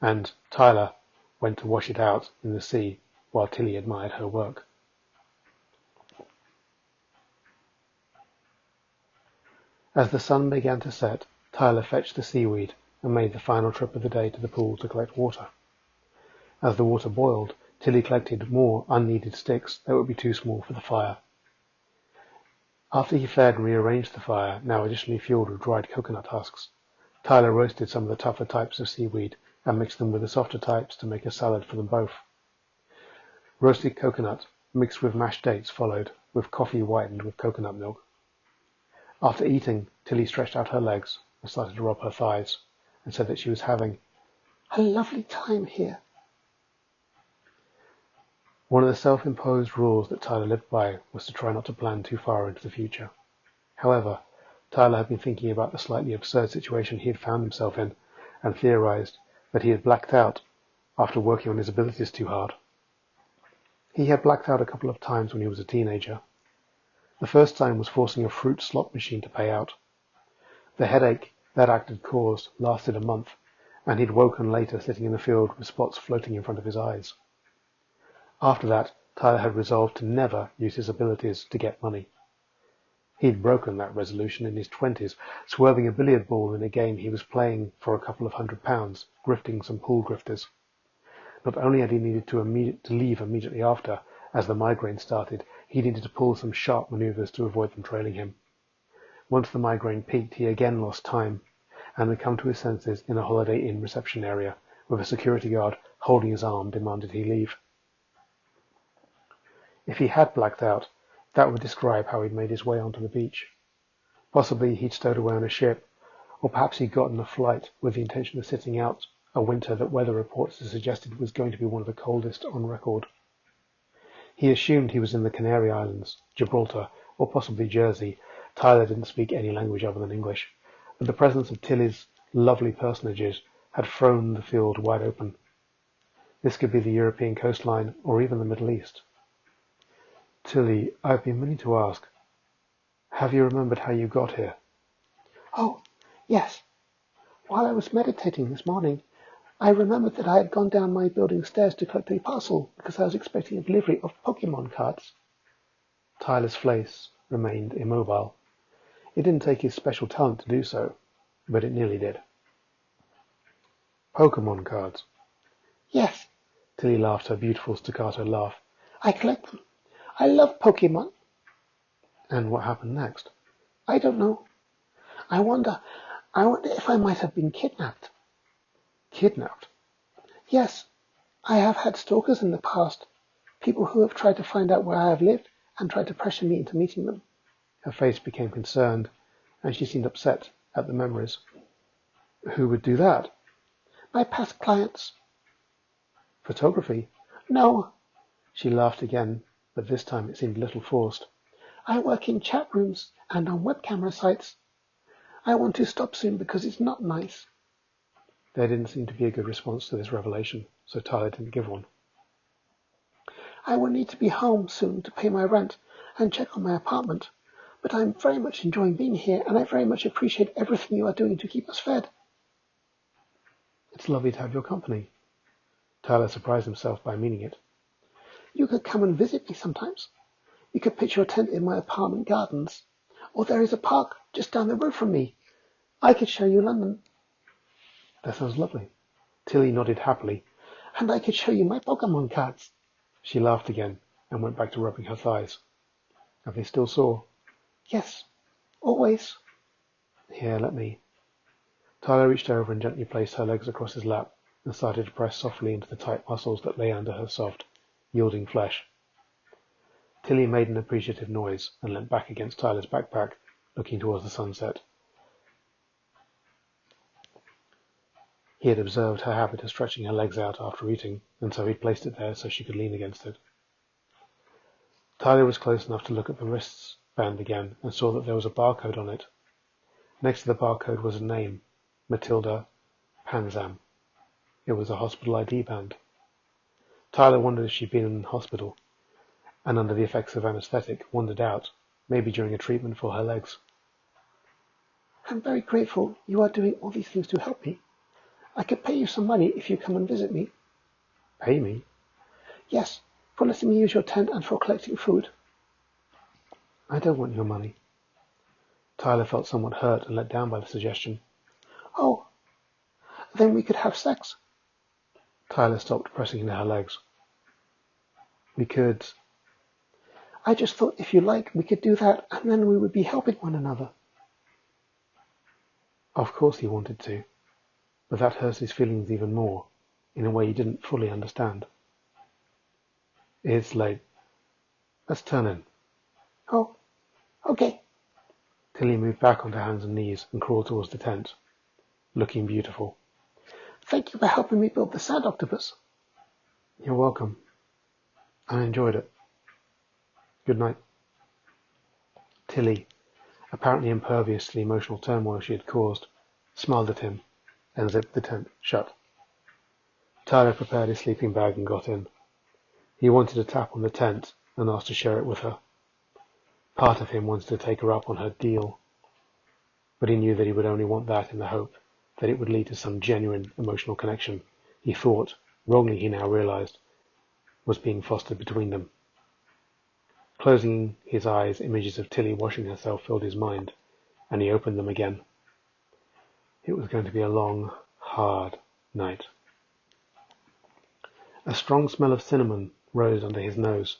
and Tyler went to wash it out in the sea while Tilly admired her work. As the sun began to set, Tyler fetched the seaweed and made the final trip of the day to the pool to collect water. As the water boiled, Tilly collected more unneeded sticks that would be too small for the fire. After he flared and rearranged the fire, now additionally fueled with dried coconut husks, Tyler roasted some of the tougher types of seaweed and mixed them with the softer types to make a salad for them both. Roasted coconut mixed with mashed dates followed, with coffee whitened with coconut milk. After eating, Tilly stretched out her legs and started to rub her thighs, and said that she was having "A lovely time here." one of the self-imposed rules that Tyler lived by was to try not to plan too far into the future. However, Tyler had been thinking about the slightly absurd situation he had found himself in, and theorized that he had blacked out after working on his abilities too hard. He had blacked out a couple of times when he was a teenager. The first time was forcing a fruit slot machine to pay out. The headache that act had caused lasted a month, and he'd woken later sitting in the field with spots floating in front of his eyes. After that, Tyler had resolved to never use his abilities to get money. He'd broken that resolution in his 20s, swerving a billiard ball in a game he was playing for a couple of £100, grifting some pool grifters. Not only had he needed to leave immediately after, as the migraine started, he needed to pull some sharp maneuvers to avoid them trailing him. Once the migraine peaked, he again lost time, and had come to his senses in a Holiday Inn reception area, with a security guard holding his arm demanded he leave. If he had blacked out, that would describe how he'd made his way onto the beach. Possibly he'd stowed away on a ship, or perhaps he'd gotten a flight with the intention of sitting out a winter that weather reports had suggested was going to be one of the coldest on record. He assumed he was in the Canary Islands, Gibraltar, or possibly Jersey. Tyler didn't speak any language other than English, but the presence of Tilly's lovely personages had thrown the field wide open. This could be the European coastline, or even the Middle East. "Tilly, I've been meaning to ask, have you remembered how you got here?" "Oh, yes. While I was meditating this morning, I remembered that I had gone down my building stairs to collect a parcel because I was expecting a delivery of Pokemon cards. Tyler's face remained immobile. It didn't take his special talent to do so, but it nearly did. Pokemon cards. Yes, Tilly laughed her beautiful staccato laugh. I collect them. I love Pokemon. And what happened next? I don't know. I wonder if I might have been kidnapped. Kidnapped? Yes, I have had stalkers in the past. People who have tried to find out where I have lived and tried to pressure me into meeting them. Her face became concerned, and she seemed upset at the memories. Who would do that? My past clients. Photography? No, She laughed again, but this time it seemed a little forced. I work in chat rooms and on web camera sites. I want to stop soon because it's not nice. There didn't seem to be a good response to this revelation, so Tyler didn't give one. I will need to be home soon to pay my rent and check on my apartment, but I'm very much enjoying being here and I very much appreciate everything you are doing to keep us fed. It's lovely to have your company. Tyler surprised himself by meaning it. You could come and visit me sometimes. You could pitch your tent in my apartment gardens. Or there is a park just down the road from me. I could show you London. That sounds lovely. Tilly nodded happily. And I could show you my Pokemon cards. She laughed again and went back to rubbing her thighs. Are they still sore? Yes, always. Here, let me. Tyler reached over and gently placed her legs across his lap and started to press softly into the tight muscles that lay under her soft, yielding flesh. Tilly made an appreciative noise and leant back against Tyler's backpack, looking towards the sunset. He had observed her habit of stretching her legs out after eating, and so he'd placed it there so she could lean against it. Tyler was close enough to look at the wristband again and saw that there was a barcode on it. Next to the barcode was a name, Matilda Panzam. It was a hospital ID band. Tyler wondered if she'd been in hospital, and under the effects of anesthetic, wandered out, maybe during a treatment for her legs. I'm very grateful you are doing all these things to help me. I could pay you some money if you come and visit me. Pay me? Yes, for letting me use your tent and for collecting food. I don't want your money. Tyler felt somewhat hurt and let down by the suggestion. Oh, then we could have sex. Tyler stopped pressing into her legs. We could. I just thought if you like, we could do that and then we would be helping one another. Of course he wanted to, but that hurt his feelings even more, in a way he didn't fully understand. It's late. Let's turn in. Oh, okay. Tilly moved back onto hands and knees and crawled towards the tent, looking beautiful. Thank you for helping me build the sand octopus. You're welcome. I enjoyed it. Good night. Tilly, apparently impervious to the emotional turmoil she had caused, smiled at him and zipped the tent shut. Tyler prepared his sleeping bag and got in. He wanted to tap on the tent and ask to share it with her. Part of him wanted to take her up on her deal, but he knew that he would only want that in the hope that it would lead to some genuine emotional connection he thought, wrongly he now realized, was being fostered between them. Closing his eyes, images of Tilly washing herself filled his mind, and he opened them again. It was going to be a long, hard night. A strong smell of cinnamon rose under his nose,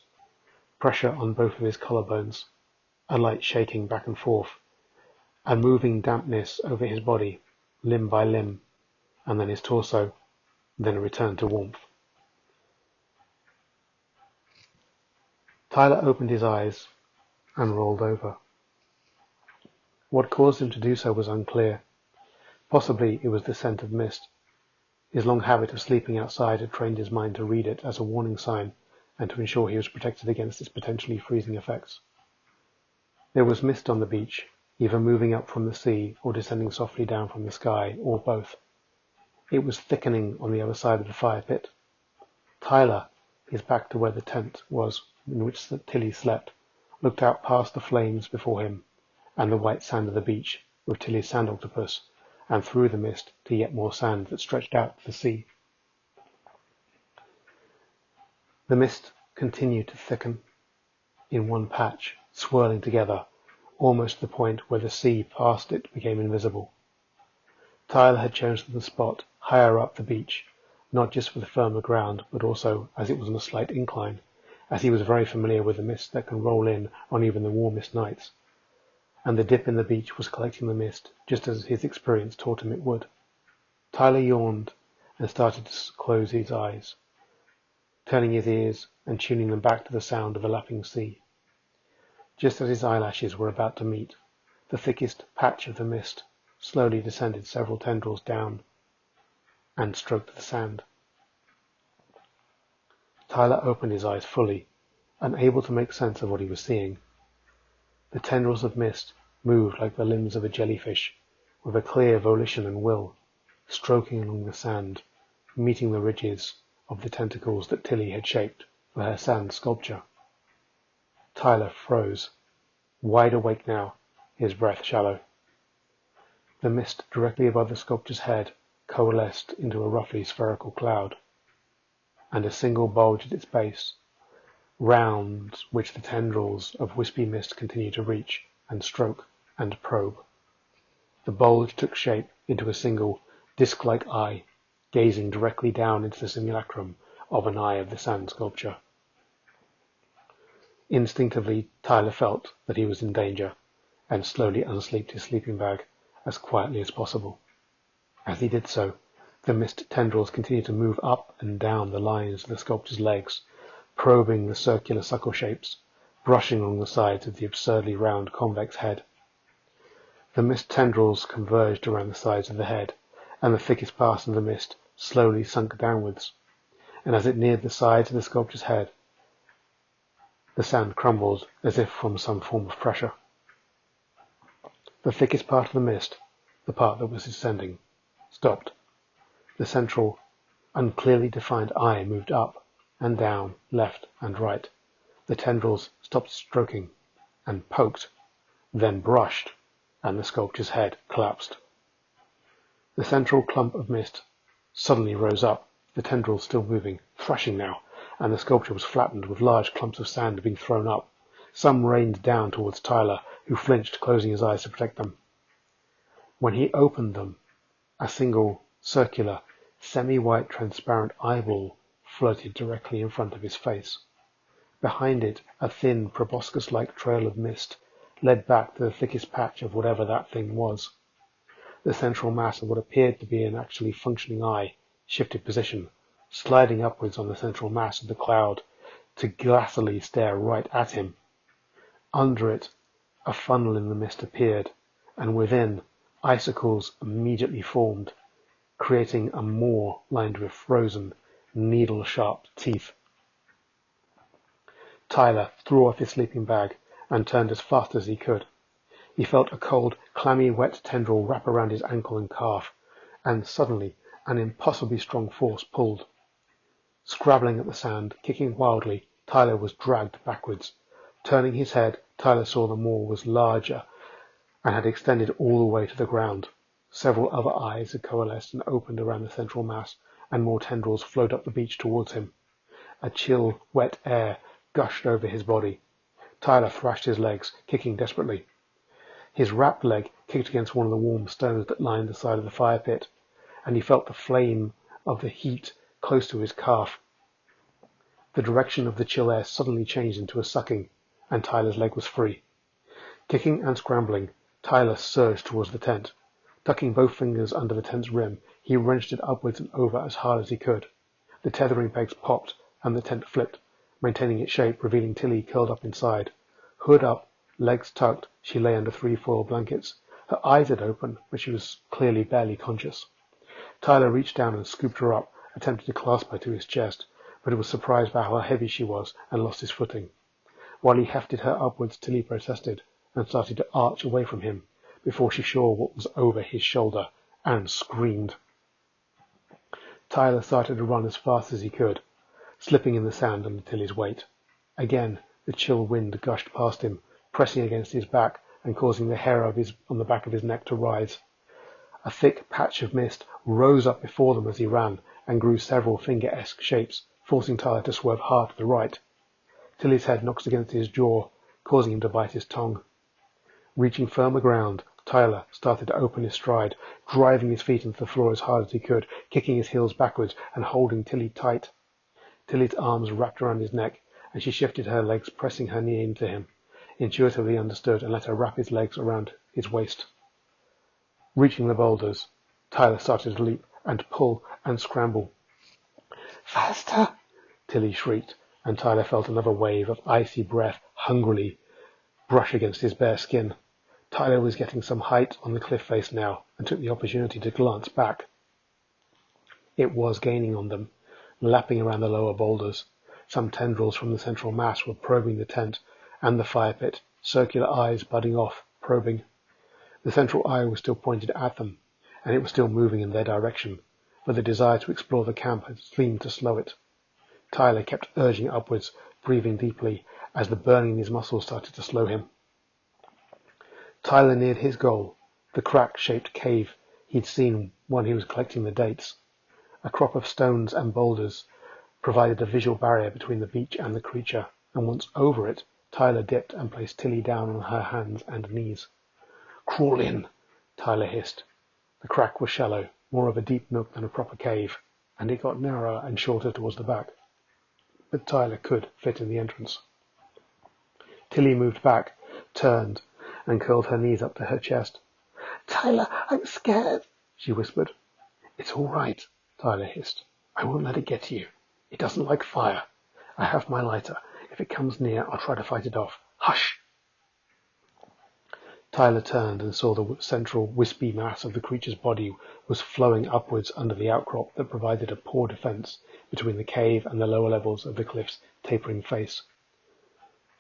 pressure on both of his collarbones, a light shaking back and forth, a moving dampness over his body, limb by limb, and then his torso, then a return to warmth. Tyler opened his eyes and rolled over. What caused him to do so was unclear. Possibly it was the scent of mist. His long habit of sleeping outside had trained his mind to read it as a warning sign and to ensure he was protected against its potentially freezing effects. There was mist on the beach, either moving up from the sea or descending softly down from the sky, or both. It was thickening on the other side of the fire pit. Tyler, his back to where the tent was in which Tilly slept, looked out past the flames before him and the white sand of the beach with Tilly's sand octopus and through the mist to yet more sand that stretched out to the sea. The mist continued to thicken in one patch, swirling together, almost to the point where the sea past it became invisible. Tyler had chosen the spot higher up the beach, not just for the firmer ground, but also as it was on a slight incline, as he was very familiar with the mist that can roll in on even the warmest nights, and the dip in the beach was collecting the mist, just as his experience taught him it would. Tyler yawned and started to close his eyes, turning his ears and tuning them back to the sound of the lapping sea. Just as his eyelashes were about to meet, the thickest patch of the mist slowly descended several tendrils down and stroked the sand. Tyler opened his eyes fully, unable to make sense of what he was seeing. The tendrils of mist moved like the limbs of a jellyfish, with a clear volition and will, stroking along the sand, meeting the ridges of the tentacles that Tilly had shaped for her sand sculpture. Tyler froze, wide awake now, his breath shallow. The mist directly above the sculpture's head coalesced into a roughly spherical cloud, and a single bulge at its base, round which the tendrils of wispy mist continued to reach and stroke and probe. The bulge took shape into a single disc-like eye, gazing directly down into the simulacrum of an eye of the sand sculpture. Instinctively, Tyler felt that he was in danger, and slowly unsleeped his sleeping bag as quietly as possible. As he did so, the mist tendrils continued to move up and down the lines of the sculpture's legs, probing the circular suckle shapes, brushing along the sides of the absurdly round convex head. The mist tendrils converged around the sides of the head, and the thickest part of the mist slowly sunk downwards, and as it neared the sides of the sculpture's head, the sand crumbled as if from some form of pressure. The thickest part of the mist, the part that was descending, stopped. The central, unclearly defined eye moved up and down, left and right. The tendrils stopped stroking and poked, then brushed, and the sculpture's head collapsed. The central clump of mist suddenly rose up, the tendrils still moving, thrashing now, and the sculpture was flattened with large clumps of sand being thrown up. Some rained down towards Tyler, who flinched, closing his eyes to protect them. When he opened them, a single, circular, semi-white transparent eyeball floated directly in front of his face. Behind it, a thin, proboscis-like trail of mist led back to the thickest patch of whatever that thing was. The central mass of what appeared to be an actually functioning eye shifted position, sliding upwards on the central mass of the cloud to glassily stare right at him. Under it, a funnel in the mist appeared, and within, icicles immediately formed, creating a maw lined with frozen, needle-sharp teeth. Tyler threw off his sleeping bag and turned as fast as he could. He felt a cold, clammy, wet tendril wrap around his ankle and calf, and suddenly an impossibly strong force pulled. Scrabbling at the sand, kicking wildly, Tyler was dragged backwards. Turning his head, Tyler saw the maw was larger and had extended all the way to the ground. Several other eyes had coalesced and opened around the central mass, and more tendrils flowed up the beach towards him. A chill, wet air gushed over his body. Tyler thrashed his legs, kicking desperately. His wrapped leg kicked against one of the warm stones that lined the side of the fire pit, and he felt the flame of the heat close to his calf. The direction of the chill air suddenly changed into a sucking, and Tyler's leg was free. Kicking and scrambling, Tyler surged towards the tent. Tucking both fingers under the tent's rim, he wrenched it upwards and over as hard as he could. The tethering pegs popped, and the tent flipped, maintaining its shape, revealing Tilly curled up inside. Hood up, legs tucked, she lay under 3 foil blankets. Her eyes had opened, but she was clearly barely conscious. Tyler reached down and scooped her up, attempting to clasp her to his chest, but was surprised by how heavy she was and lost his footing. While he hefted her upwards, Tilly protested and started to arch away from him before she saw what was over his shoulder and screamed. Tyler started to run as fast as he could, slipping in the sand under Tilly's weight. Again, the chill wind gushed past him, pressing against his back and causing the hair on the back of his neck to rise. A thick patch of mist rose up before them as he ran and grew several finger-esque shapes, forcing Tyler to swerve hard to the right. Tilly's head knocked against his jaw, causing him to bite his tongue. Reaching firmer ground, Tyler started to open his stride, driving his feet into the floor as hard as he could, kicking his heels backwards and holding Tilly tight. Tilly's arms wrapped around his neck, and she shifted her legs, pressing her knee into him. Intuitively understood and let her wrap his legs around his waist. Reaching the boulders, Tyler started to leap and pull and scramble. Faster! Tilly shrieked, and Tyler felt another wave of icy breath hungrily brush against his bare skin. Tyler was getting some height on the cliff face now, and took the opportunity to glance back. It was gaining on them, lapping around the lower boulders. Some tendrils from the central mass were probing the tent and the fire pit, circular eyes budding off, probing. The central eye was still pointed at them, and it was still moving in their direction, but the desire to explore the camp had seemed to slow it. Tyler kept urging upwards, breathing deeply, as the burning in his muscles started to slow him. Tyler neared his goal, the crack-shaped cave he'd seen when he was collecting the dates. A crop of stones and boulders provided a visual barrier between the beach and the creature, and once over it, Tyler dipped and placed Tilly down on her hands and knees. "Crawl in," Tyler hissed. The crack was shallow, more of a deep nook than a proper cave, and it got narrower and shorter towards the back. But Tyler could fit in the entrance. Tilly moved back, turned, and curled her knees up to her chest. "Tyler, I'm scared," she whispered. "It's all right," Tyler hissed. "I won't let it get to you. It doesn't like fire. I have my lighter. If it comes near, I'll try to fight it off. Hush!" Tyler turned and saw the central wispy mass of the creature's body was flowing upwards under the outcrop that provided a poor defense between the cave and the lower levels of the cliff's tapering face.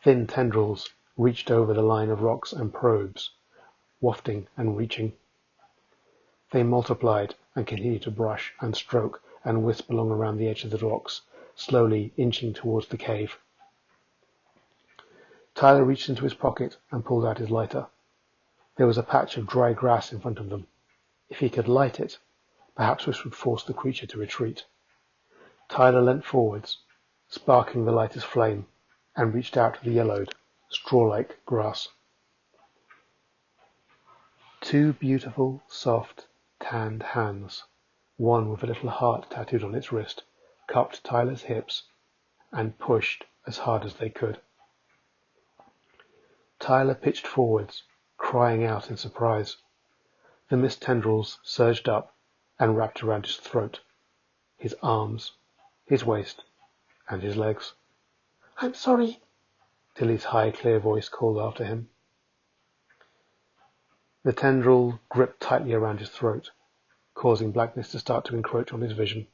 Thin tendrils reached over the line of rocks and probes, wafting and reaching. They multiplied and continued to brush and stroke and wisp along around the edge of the rocks, slowly inching towards the cave. Tyler reached into his pocket and pulled out his lighter. There was a patch of dry grass in front of them. If he could light it, perhaps this would force the creature to retreat. Tyler leant forwards, sparking the lighter's flame, and reached out to the yellowed, straw-like grass. Two beautiful, soft, tanned hands, one with a little heart tattooed on its wrist, cupped Tyler's hips and pushed as hard as they could. Tyler pitched forwards, crying out in surprise. The mist tendrils surged up and wrapped around his throat, his arms, his waist, and his legs. "I'm sorry," Tilly's high, clear voice called after him. The tendril gripped tightly around his throat, causing blackness to start to encroach on his vision.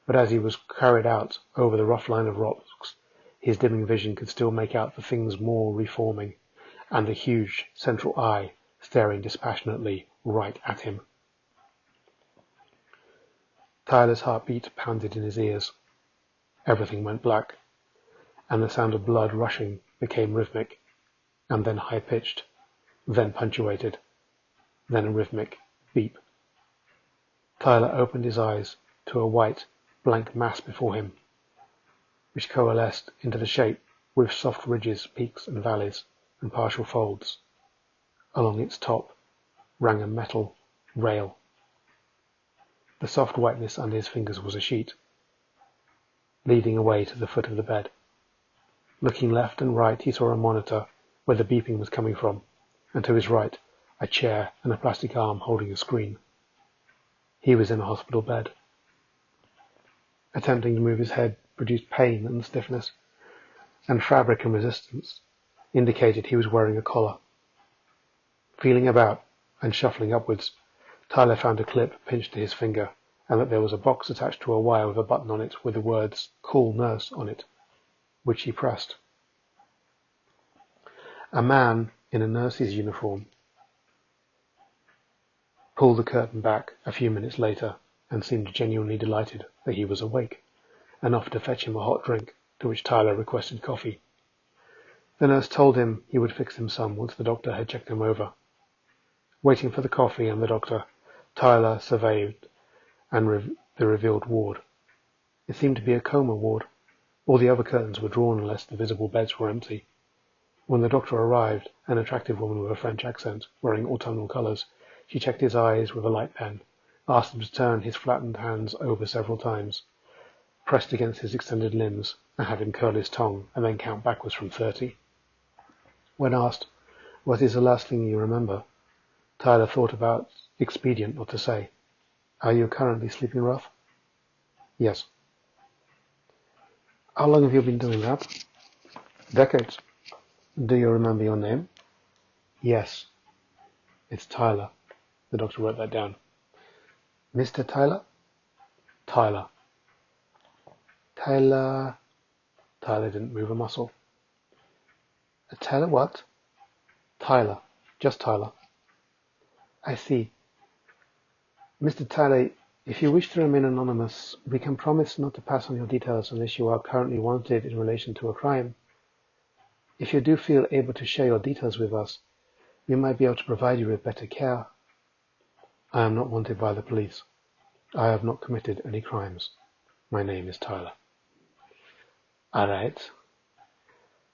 But as he was carried out over the rough line of rocks, his dimming vision could still make out the things more reforming, and the huge central eye staring dispassionately right at him. Tyler's heartbeat pounded in his ears. Everything went black, and the sound of blood rushing became rhythmic, and then high-pitched, then punctuated, then a rhythmic beep. Tyler opened his eyes to a white, blank mass before him, which coalesced into the shape with soft ridges, peaks and valleys, and partial folds. Along its top ran a metal rail. The soft whiteness under his fingers was a sheet, leading away to the foot of the bed. Looking left and right, he saw a monitor where the beeping was coming from, and to his right, a chair and a plastic arm holding a screen. He was in a hospital bed. Attempting to move his head produced pain and stiffness, and fabric and resistance indicated he was wearing a collar. Feeling about and shuffling upwards, Tyler found a clip pinched to his finger, and that there was a box attached to a wire with a button on it with the words "Call Nurse" on it, which he pressed. A man in a nurse's uniform pulled the curtain back a few minutes later and seemed genuinely delighted that he was awake, and offered to fetch him a hot drink, to which Tyler requested coffee. The nurse told him he would fix him some once the doctor had checked him over. Waiting for the coffee and the doctor, Tyler surveyed the revealed ward. It seemed to be a coma ward. All the other curtains were drawn unless the visible beds were empty. When the doctor arrived, an attractive woman with a French accent, wearing autumnal colours, she checked his eyes with a light pen, asked him to turn his flattened hands over several times, pressed against his extended limbs, and had him curl his tongue and then count backwards from 30. When asked, "What is the last thing you remember?" Tyler thought about expedient not to say. "Are you currently sleeping rough?" "Yes." "How long have you been doing that?" "Decades." "Do you remember your name?" "Yes." "It's Tyler." The doctor wrote that down. "Mr. Tyler?" "Tyler." "Tyler..." Tyler didn't move a muscle. "Tyler what?" "Tyler. Just Tyler." "I see. Mr. Tyler, if you wish to remain anonymous, we can promise not to pass on your details unless you are currently wanted in relation to a crime. If you do feel able to share your details with us, we might be able to provide you with better care." "I am not wanted by the police. I have not committed any crimes. My name is Tyler." "All right.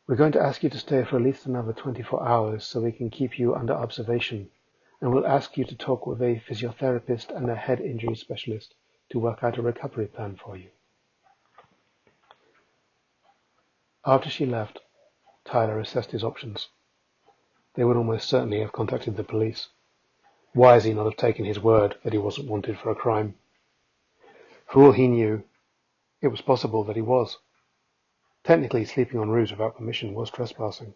We're going to ask you to stay for at least another 24 hours so we can keep you under observation, and we'll ask you to talk with a physiotherapist and a head injury specialist to work out a recovery plan for you." After she left, Tyler assessed his options. They would almost certainly have contacted the police. Why has he not have taken his word that he wasn't wanted for a crime? For all he knew, it was possible that he was. Technically, sleeping en route without permission was trespassing.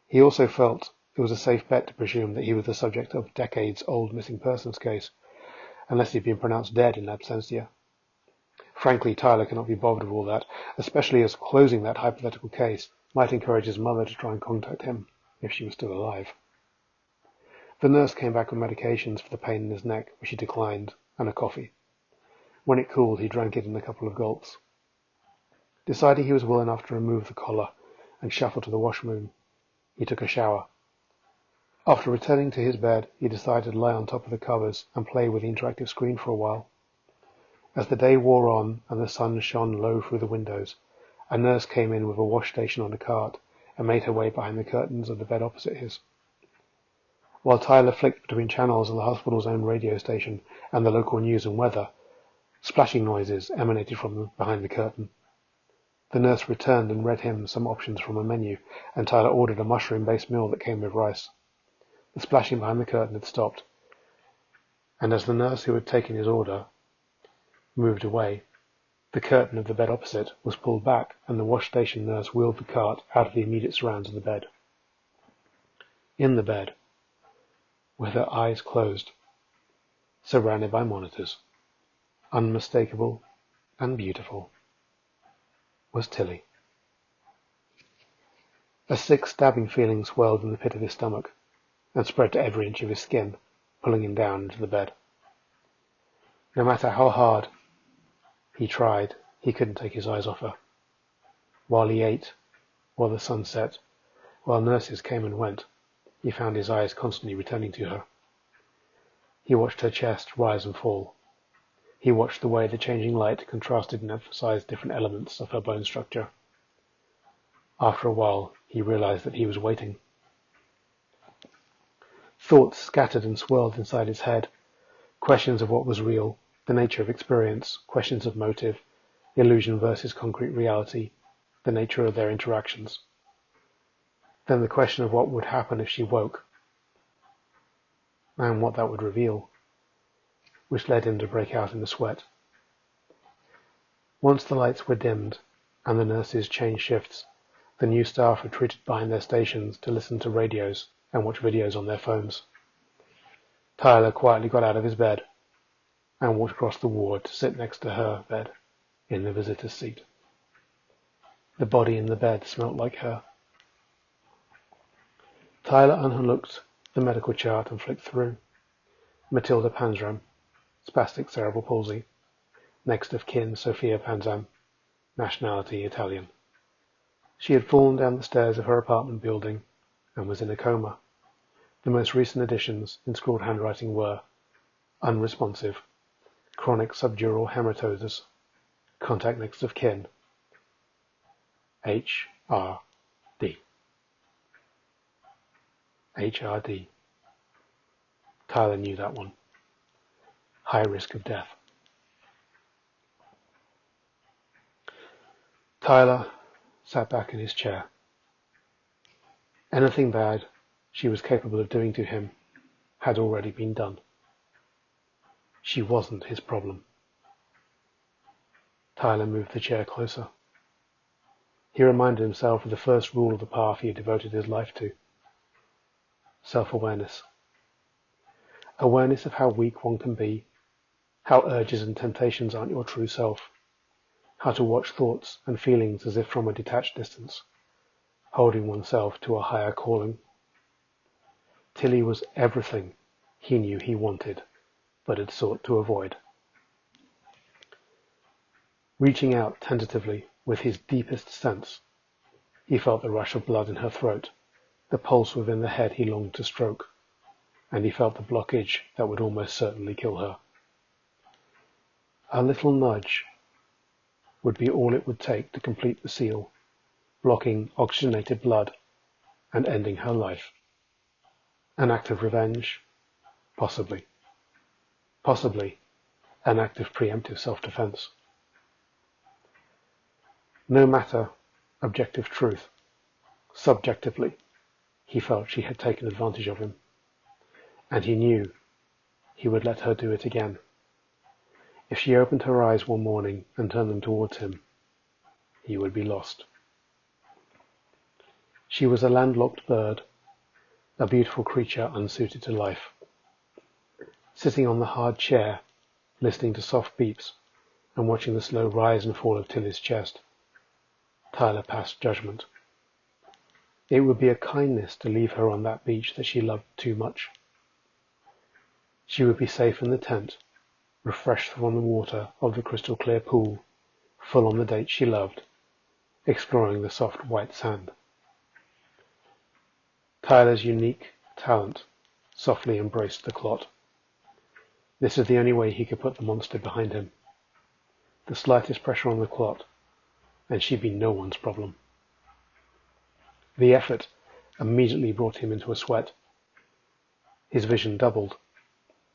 He also felt it was a safe bet to presume that he was the subject of a decades-old missing persons case, unless he'd been pronounced dead in absentia. Frankly, Tyler cannot be bothered with all that, especially as closing that hypothetical case might encourage his mother to try and contact him, if she was still alive. The nurse came back with medications for the pain in his neck, which he declined, and a coffee. When it cooled, he drank it in a couple of gulps. Deciding he was well enough to remove the collar and shuffle to the washroom, he took a shower. After returning to his bed, he decided to lie on top of the covers and play with the interactive screen for a while. As the day wore on and the sun shone low through the windows, a nurse came in with a wash station on a cart and made her way behind the curtains of the bed opposite his. While Tyler flicked between channels on the hospital's own radio station and the local news and weather, splashing noises emanated from behind the curtain. The nurse returned and read him some options from a menu, and Tyler ordered a mushroom-based meal that came with rice. The splashing behind the curtain had stopped, and as the nurse who had taken his order moved away, the curtain of the bed opposite was pulled back, and the wash station nurse wheeled the cart out of the immediate surrounds of the bed. In the bed, with her eyes closed, surrounded by monitors, unmistakable and beautiful, was Tilly. A sick stabbing feeling swelled in the pit of his stomach and spread to every inch of his skin, pulling him down into the bed. No matter how hard he tried, he couldn't take his eyes off her. While he ate, while the sun set, while nurses came and went, he found his eyes constantly returning to her. He watched her chest rise and fall. He watched the way the changing light contrasted and emphasized different elements of her bone structure. After a while, he realized that he was waiting. Thoughts scattered and swirled inside his head. Questions of what was real, the nature of experience, questions of motive, illusion versus concrete reality, the nature of their interactions. Then the question of what would happen if she woke, and what that would reveal, which led him to break out in a sweat. Once the lights were dimmed and the nurses changed shifts, the new staff retreated behind their stations to listen to radios and watch videos on their phones. Tyler quietly got out of his bed and walked across the ward to sit next to her bed in the visitor's seat. The body in the bed smelt like her. Tyler unhooked the medical chart and flicked through. Matilda Panzram, spastic cerebral palsy. Next of kin, Sophia Panzram, nationality Italian. She had fallen down the stairs of her apartment building and was in a coma. The most recent additions in scrawled handwriting were unresponsive, chronic subdural hematosis, contact next of kin, HRD. HRD. Tyler knew that one. High risk of death. Tyler sat back in his chair. Anything bad she was capable of doing to him had already been done. She wasn't his problem. Tyler moved the chair closer. He reminded himself of the first rule of the path he had devoted his life to. Self-awareness. Awareness of how weak one can be, how urges and temptations aren't your true self, how to watch thoughts and feelings as if from a detached distance, holding oneself to a higher calling. Tilly was everything he knew he wanted, but had sought to avoid. Reaching out tentatively with his deepest sense, he felt the rush of blood in her throat, the pulse within the head he longed to stroke, and he felt the blockage that would almost certainly kill her. A little nudge would be all it would take to complete the seal, blocking oxygenated blood and ending her life. An act of revenge? Possibly. Possibly an act of preemptive self-defense. No matter objective truth, subjectively, he felt she had taken advantage of him, and he knew he would let her do it again. If she opened her eyes one morning and turned them towards him, he would be lost. She was a landlocked bird, a beautiful creature unsuited to life. Sitting on the hard chair, listening to soft beeps and watching the slow rise and fall of Tilly's chest, Tyler passed judgment. It would be a kindness to leave her on that beach that she loved too much. She would be safe in the tent, refreshed from the water of the crystal clear pool, full on the date she loved, exploring the soft white sand. Tyler's unique talent softly embraced the clot. This is the only way he could put the monster behind him. The slightest pressure on the clot, and she'd be no one's problem. The effort immediately brought him into a sweat. His vision doubled.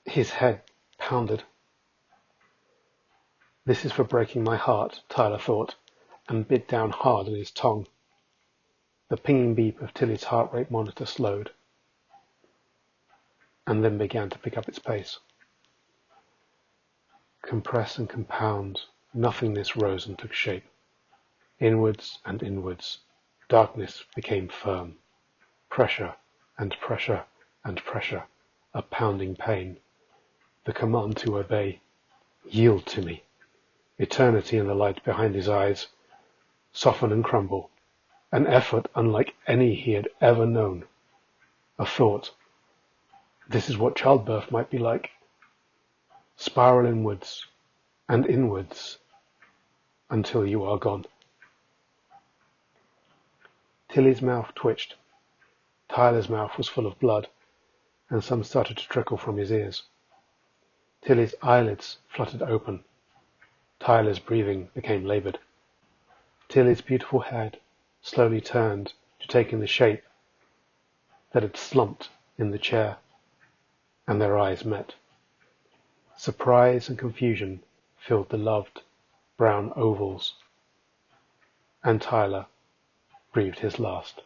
His head pounded. This is for breaking my heart, Tyler thought, and bit down hard on his tongue. The pinging beep of Tilly's heart rate monitor slowed, and then began to pick up its pace. Compress and compound, nothingness rose and took shape. Inwards and inwards, darkness became firm. Pressure and pressure and pressure, a pounding pain. The command to obey. Yield to me. Eternity in the light behind his eyes. Soften and crumble. An effort unlike any he had ever known. A thought. This is what childbirth might be like. Spiral inwards and inwards until you are gone. Tilly's mouth twitched. Tyler's mouth was full of blood, and some started to trickle from his ears. Tilly's eyelids fluttered open. Tyler's breathing became labored. Tilly's beautiful head slowly turned to take in the shape that had slumped in the chair, and their eyes met. Surprise and confusion filled the loved brown ovals, and Tyler breathed his last.